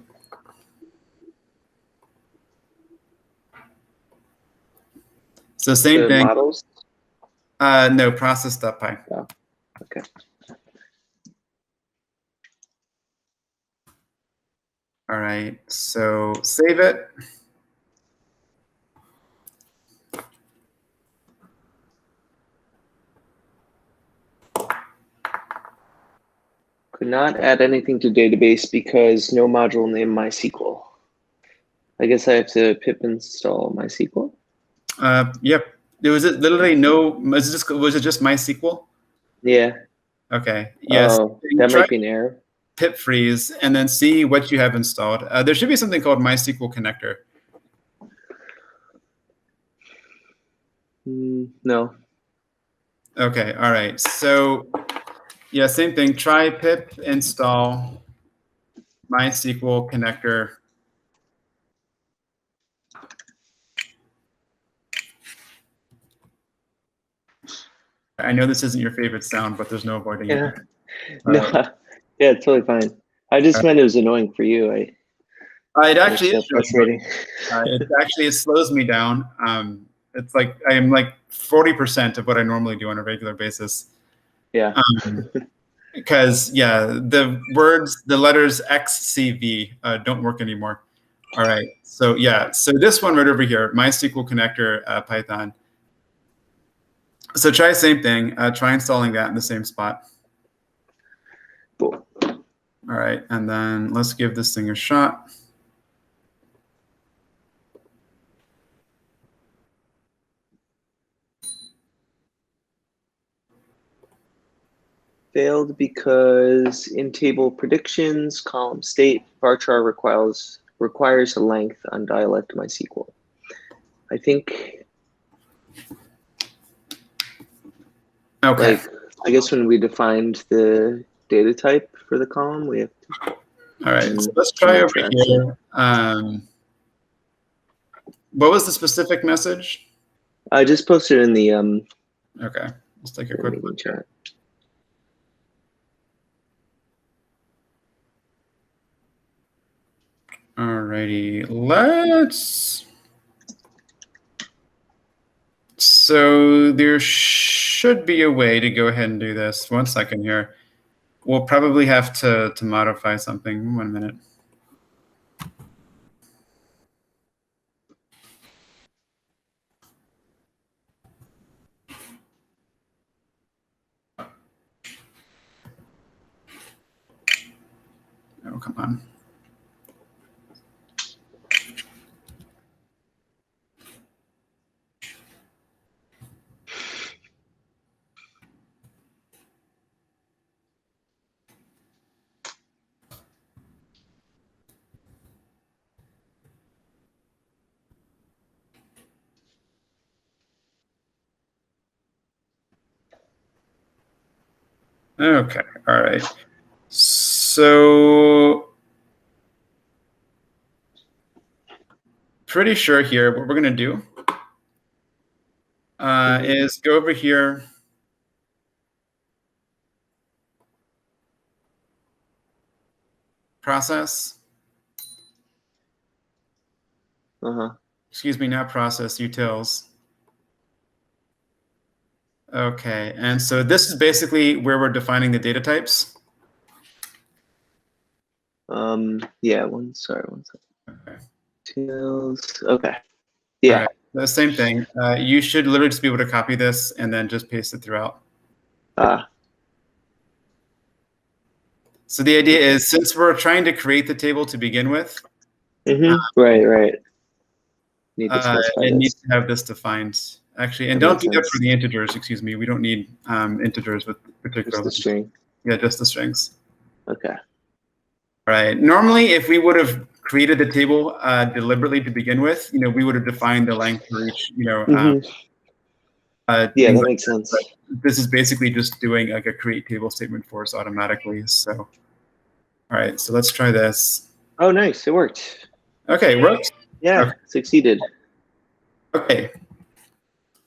So same thing. Models? No, process.py. Oh, okay. All right, so save it. Could not add anything to database because no module named MySQL. I guess I have to pip install MySQL. Yep. Was it literally no? Was it just MySQL? Yeah. Okay. Yes. Oh, that might be an error. Pip freeze and then see what you have installed. There should be something called MySQL connector. No. Okay. All right. So yeah, same thing. Try pip install MySQL connector. I know this isn't your favorite sound, but there's no avoiding Yeah. it. No. Yeah, it's totally fine. I just meant it was annoying for you. It actually is frustrating. It slows me down. It's like I am like 40% of what I normally do on a regular basis. Yeah. Because the letters XCV don't work anymore. All right. So yeah. So this one right over here, MySQL connector Python. So try the same thing. Try installing that in the same spot. Cool. All right, and then let's give this thing a shot. Failed because in table predictions, column state, varchar requires a length on dialect MySQL. I think. Okay. I guess when we defined the data type for the column, we have to. All right, so let's try over here. What was the specific message? I just posted in the Okay, let's take a quick look chat. All righty, let's. So there should be a way to go ahead and do this. 1 second here. We'll probably have to modify something. 1 minute. Oh, come on. Okay, all right. So pretty sure here what we're going to do is go over here. Process. Excuse me, not process, utils. Okay, and so this is basically where we're defining the data types. Yeah, one second. Okay. Utils. Okay. Yeah. Right. The same thing. You should literally just be able to copy this and then just paste it throughout. Ah. So the idea is, since we're trying to create the table to begin with, Right. Need to specify it this. needs to have this defined. Actually, and That don't makes do that sense. for the integers. Excuse me. We don't need integers with particular. Just the string. Yeah, just the strings. Okay. All right. Normally, if we would have created the table deliberately to begin with, we would have defined the length for each. Yeah, that makes sense. This is basically just doing like a create table statement for us automatically. So, all right. So let's try this. Oh, nice. It worked. Okay, works. Yeah, Okay. Succeeded. Okay.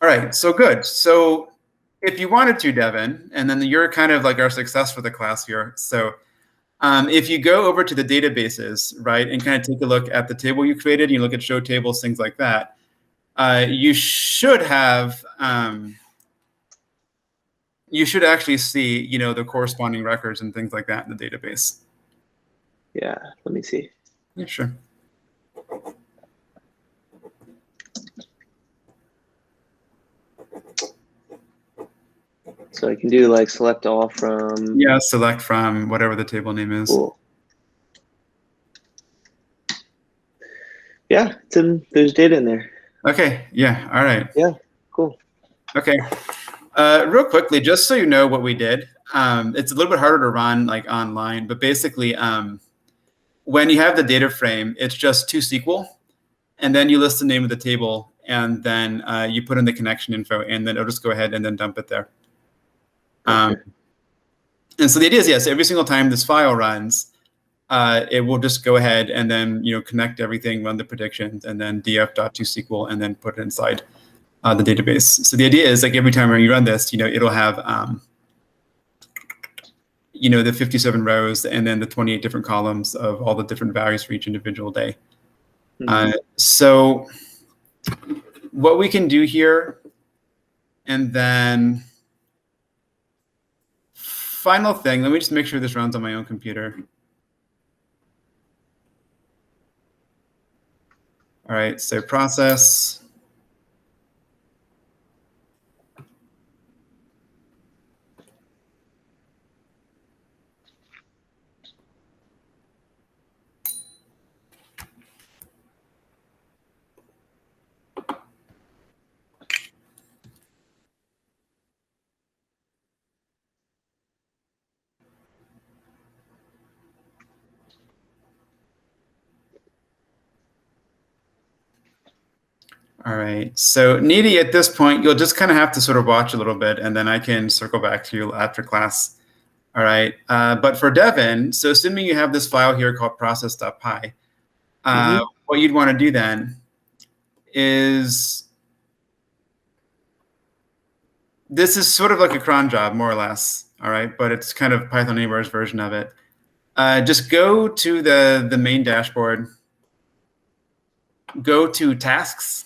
All right. So good. So if you wanted to, Devin, and then you're kind of like our success for the class here. So if you go over to the databases, right, and kind of take a look at the table you created, you look at show tables, things like that, you should have, you should actually see, the corresponding records and things like that in the database. Yeah, let me see. Yeah, sure. So I can do like select all from. Yeah, select from whatever the table name is. Cool. Yeah, there's data in there. Okay. Yeah. All right. Yeah. Cool. Okay. Real quickly, just so you know what we did, it's a little bit harder to run like online, but basically, when you have the data frame, it's just toSQL, and then you list the name of the table, and then you put in the connection info, and then it'll just go ahead and then dump it there. Okay. And so the idea is, yes, every single time this file runs, it will just go ahead and then connect everything, run the predictions, and then df.toSQL, and then put it inside the database. So the idea is, like, every time you run this, it'll have the 57 rows and then the 28 different columns of all the different values for each individual day. So what we can do here, and then final thing, let me just make sure this runs on my own computer. All right, so process. All right, so Needy, at this point, you'll just kind of have to sort of watch a little bit, and then I can circle back to you after class. All right, but for Devin, so assuming you have this file here called process.py, what you'd want to do then is, this is sort of like a cron job, more or less, all right, but it's kind of Python Anywhere's version of it. Just go to the main dashboard, go to tasks.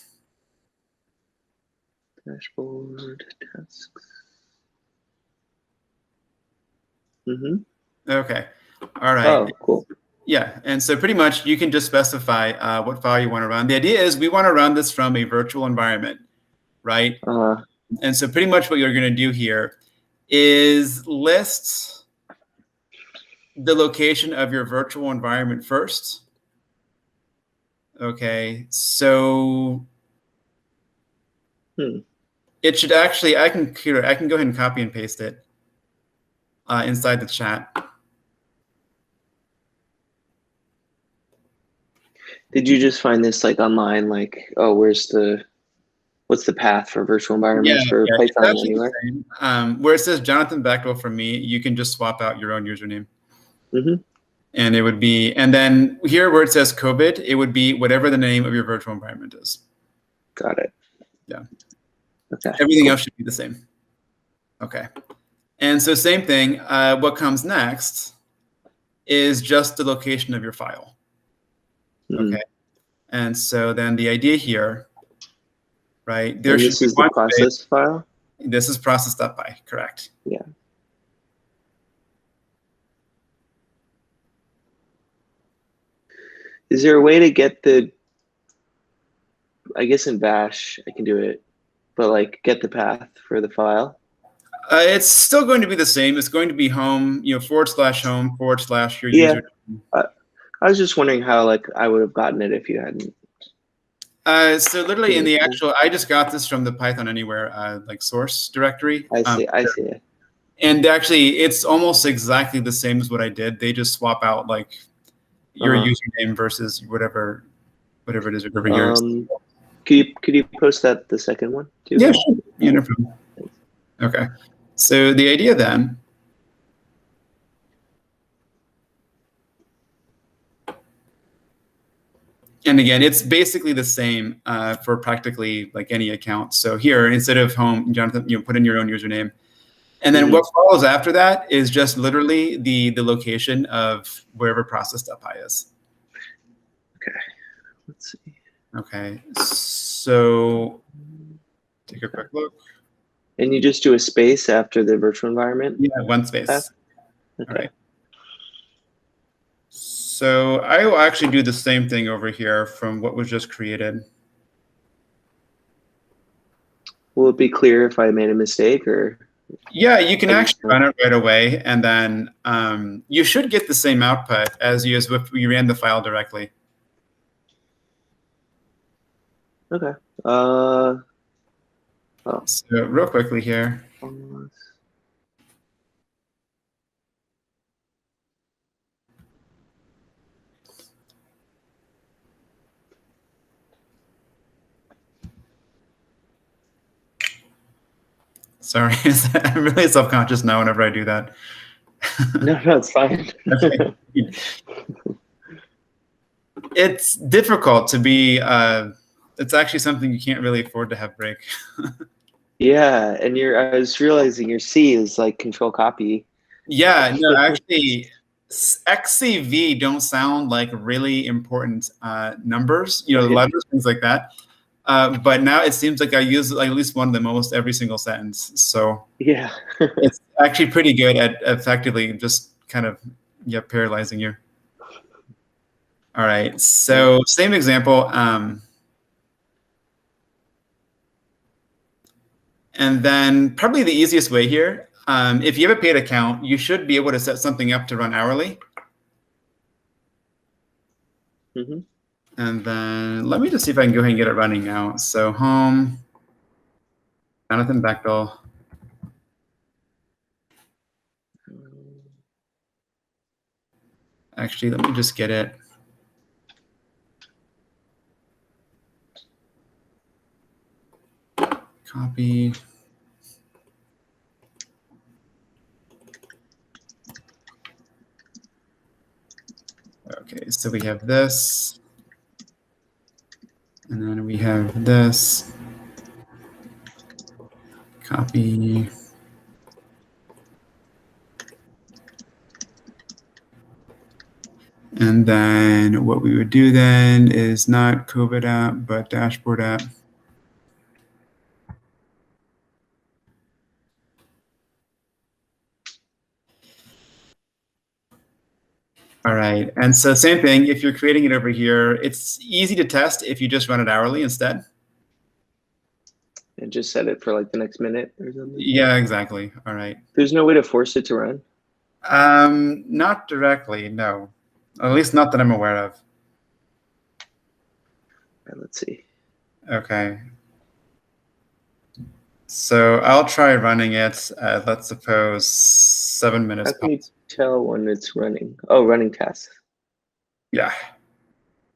Dashboard tasks. Okay. All right. Oh, cool. Yeah. And so pretty much you can just specify what file you want to run. The idea is we want to run this from a virtual environment, right? And so pretty much what you're going to do here is list the location of your virtual environment first. Okay. So it should actually, I can go ahead and copy and paste it inside the chat. Did you just find this like online? Like, oh, what's the path for virtual environments for Python Anywhere? Where it says Jonathan Bechtel for me, you can just swap out your own username. And it would be, and then here where it says COVID, it would be whatever the name of your virtual environment is. Got it. Yeah. Okay. Everything else should be the same. Okay. And so same thing, what comes next is just the location of your file. Okay. And so then the idea here, right? There should this is the process file? This is process.py, correct. Yeah. Is there a way to get the I guess in Bash I can do it, but like get the path for the file. It's still going to be the same. It's going to be home, /home / your Yeah. user. I was just wondering how like I would have gotten it if you hadn't. So literally in the actual, I just got this from the Python Anywhere like source directory. I see. I see it. And actually, it's almost exactly the same as what I did. They just swap out like your username versus whatever it is over here. Could you post that the second one too? Yeah, sure. Yeah, no problem. Okay. So the idea then. And again, it's basically the same for practically like any account. So here, instead of home, Jonathan, put in your own username. And then what follows after that is just literally the location of wherever process.py is. Okay, let's see. Okay, so take a quick look. And you just do a space after the virtual environment? Yeah, one space. Okay. All right. So I will actually do the same thing over here from what was just created. Will it be clear if I made a mistake or? Yeah, you can actually run it right away, and then you should get the same output as if you ran the file directly. Okay. So real quickly here. Sorry, I'm really self-conscious now whenever I do that. No, it's fine. It's difficult to be, it's actually something you can't really afford to have break. Yeah, and I was realizing your C is like control copy. Yeah, no, actually, XCV don't sound like really important numbers, letters, things like that. But now it seems like I use at least one of them almost every single sentence. So yeah, it's actually pretty good at effectively just kind of paralyzing you. All right, so same example. And then probably the easiest way here, if you have a paid account, you should be able to set something up to run hourly. And then let me just see if I can go ahead and get it running now. So home, Jonathan Bechtel. Actually, let me just get it. Copy. Okay, so we have this. And then we have this. Copy. And then what we would do then is not COVID app, but dashboard app. All right, and so same thing, if you're creating it over here, it's easy to test if you just run it hourly instead. And just set it for like the next minute or something? Yeah, exactly. All right. There's no way to force it to run? Not directly, no. At least not that I'm aware of. All right, let's see. Okay. So I'll try running it at, let's suppose, 7 minutes. How can you tell when it's running? Oh, running tests. Yeah.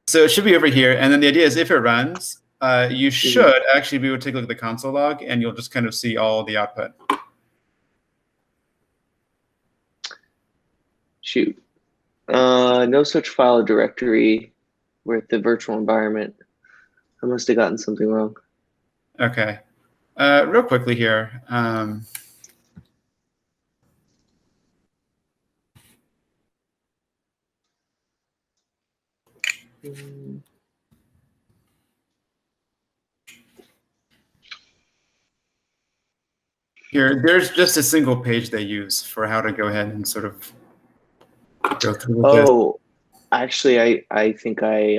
So it should be over here. And then the idea is if it runs, you should actually be able to take a look at the console log, and you'll just kind of see all the output. Shoot. No such file or directory with the virtual environment. I must have gotten something wrong. Okay. Real quickly here. Here, there's just a single page they use for how to go ahead and sort of go through with this. Oh, actually, I think I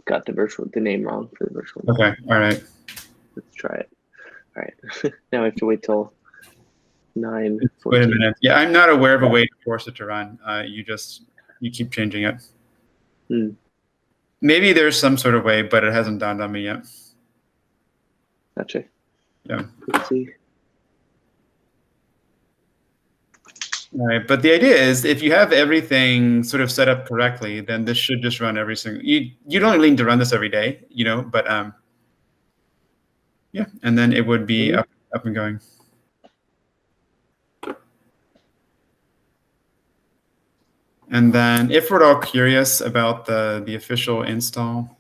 got the name wrong for the virtual. Okay, all right. Let's try it. All right. Now I have to wait till 9:14. Wait a minute. Yeah, I'm not aware of a way to force it to run. You keep changing it. Maybe there's some sort of way, but it hasn't dawned on me yet. Gotcha. Yeah. Let's see. All right, but the idea is if you have everything sort of set up correctly, then this should just run every single. You don't really need to run this every day, but yeah, and then it would be up and going. And then if we're all curious about the official install,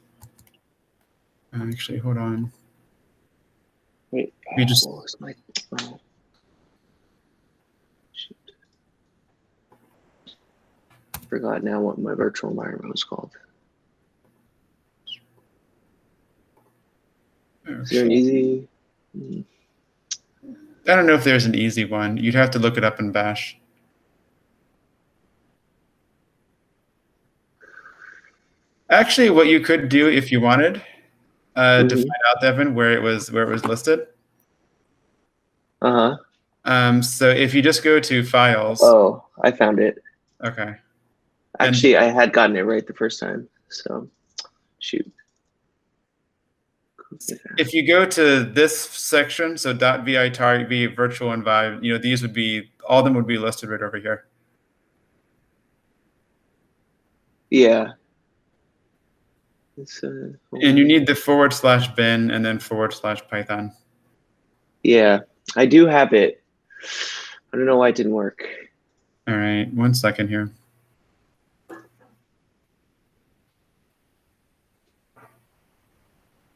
actually, hold on. Wait, we just. what was my? Oh. Shoot. Forgot now what my virtual environment was called. Is there an easy? I don't know if there's an easy one. You'd have to look it up in Bash. Actually, what you could do if you wanted to find out, Devin, where it was listed. So if you just go to Files. Oh, I found it. Okay. Actually, I had gotten it right the first time. So, shoot. If you go to this section, so .vi target v virtual env, these would be all of them would be listed right over here. Yeah. And you need the /bin and then /Python. Yeah, I do have it. I don't know why it didn't work. All right, 1 second here.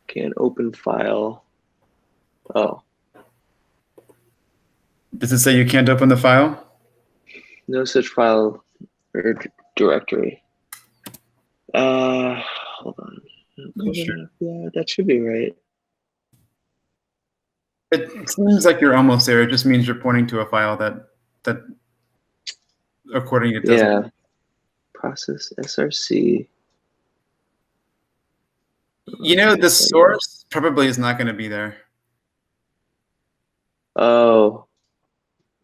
Can't open file. Oh. Does it say you can't open the file? No such file or directory. Hold on. Sure. Yeah, that should be right. It seems like you're almost there. It just means you're pointing to a file that according to it doesn't. Yeah. Process src. The source probably is not going to be there. Oh.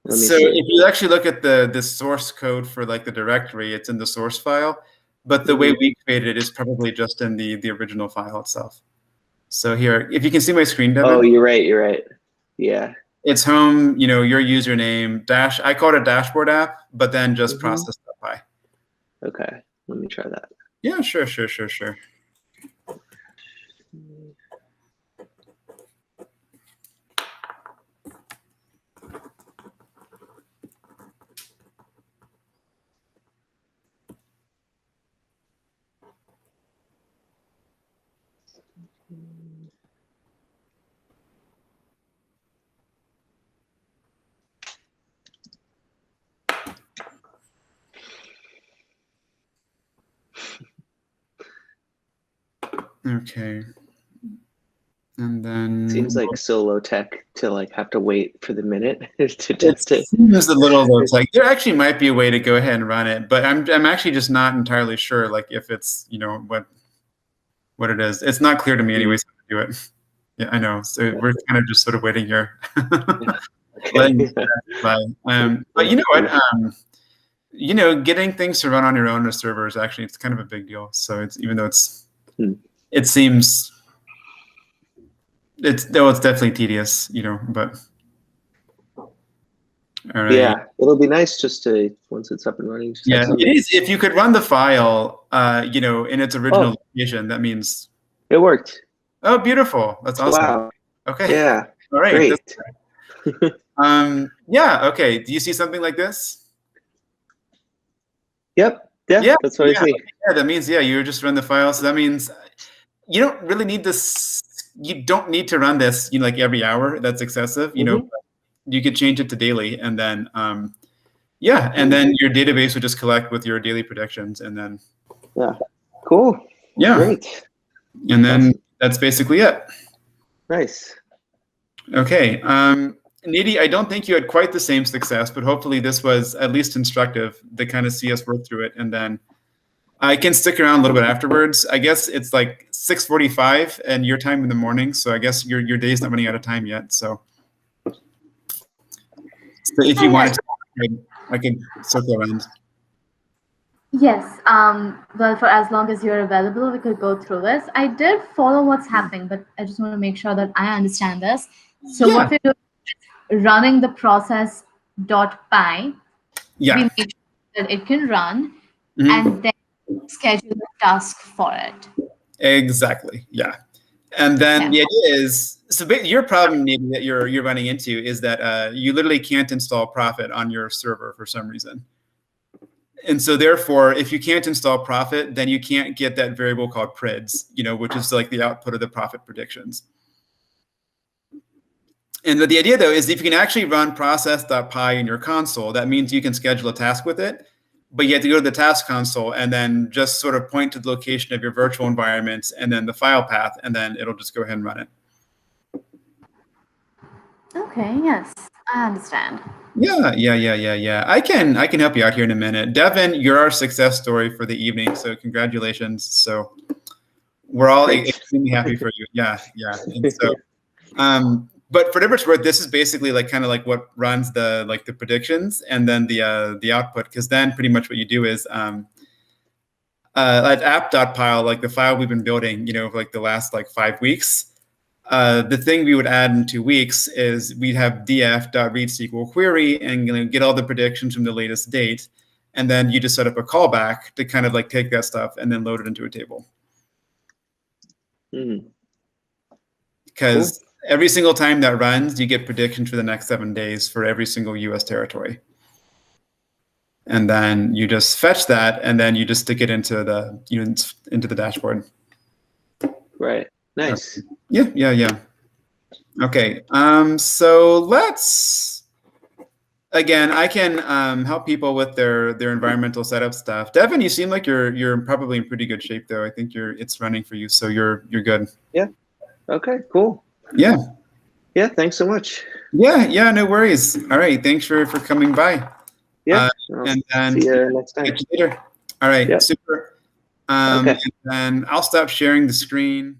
So if you actually look at the source code for like the directory, it's in the source file. But the way we created it is probably just in the original file itself. So here, if you can see my screen, Devin. Oh, you're right. You're right. Yeah. It's home, your username, I call it a dashboard app, but then just process.py. Okay. Let me try that. Yeah, sure. Okay. And then seems like so low tech to have to wait for the minute to test it. Seems a little low tech. There actually might be a way to go ahead and run it, but I'm actually just not entirely sure if it's what it is. It's not clear to me anyways how to do it. Yeah, I know. So we're kind of just sort of waiting here. Letting but you know what? Getting things to run on your own on a server is actually it's kind of a big deal. So it's even though it seems it's definitely tedious, but all right. Yeah, it'll be nice just to once it's up and running. Yeah, it is. If you could run the file, in its original location, that means it worked. Oh, beautiful! That's awesome. Wow. Okay. Yeah. All right. Great. Yeah. Okay. Do you see something like this? Yep. Yeah. That's what I see. Yeah. That means you just run the file. So that means you don't really need this. You don't need to run this, every hour. That's excessive. You could change it to daily, and then and then your database would just collect with your daily predictions, and then Cool. Yeah. Great. And then that's basically it. Nice. Okay. Nidhi, I don't think you had quite the same success, but hopefully this was at least instructive to kind of see us work through it. And then I can stick around a little bit afterwards. I guess it's like 6:45 and your time in the morning. So I guess your day's not running out of time yet. So if you wanted to, I can circle around. Yes. Well, for as long as you're available, we could go through this. I did follow what's happening, but I just want to make sure that I understand this. So Yeah. what we're doing is running the process.py. Yeah. We make sure that it can run, Mhm. and then schedule a task for it. Exactly. Yeah. And then Yeah. the idea is, so your problem maybe that you're running into is that you literally can't install Profit on your server for some reason. And so therefore, if you can't install Profit, then you can't get that variable called prids, which is like the output of the Profit predictions. And the idea though is if you can actually run process.py in your console, that means you can schedule a task with it, but you have to go to the task console and then just sort of point to the location of your virtual environment and then the file path, and then it'll just go ahead and run it. Okay, yes, I understand. Yeah. I can help you out here in a minute. Devin, you're our success story for the evening, so congratulations. So we're all extremely happy for you. Yeah. And so, but for whatever it's worth, this is basically like kind of like what runs the predictions and then the output, because then pretty much what you do is at app.pile, like the file we've been building, for like the last 5 weeks. The thing we would add in 2 weeks is we'd have df.read SQL query and get all the predictions from the latest date. And then you just set up a callback to kind of take that stuff and then load it into a table. Because every single time that runs, you get predictions for the next 7 days for every single US territory. And then you just fetch that and then you just stick it into the dashboard. Right. Nice. Yeah. Okay. So let's, again, I can help people with their environmental setup stuff. Devin, you seem like you're probably in pretty good shape though. I think it's running for you, so you're good. Yeah. Okay, cool. Yeah. Yeah, thanks so much. Yeah, no worries. All right, thanks for coming by. Yeah. And then see you next time. Catch you later. All right, Yep. super. Okay. And then I'll stop sharing the screen.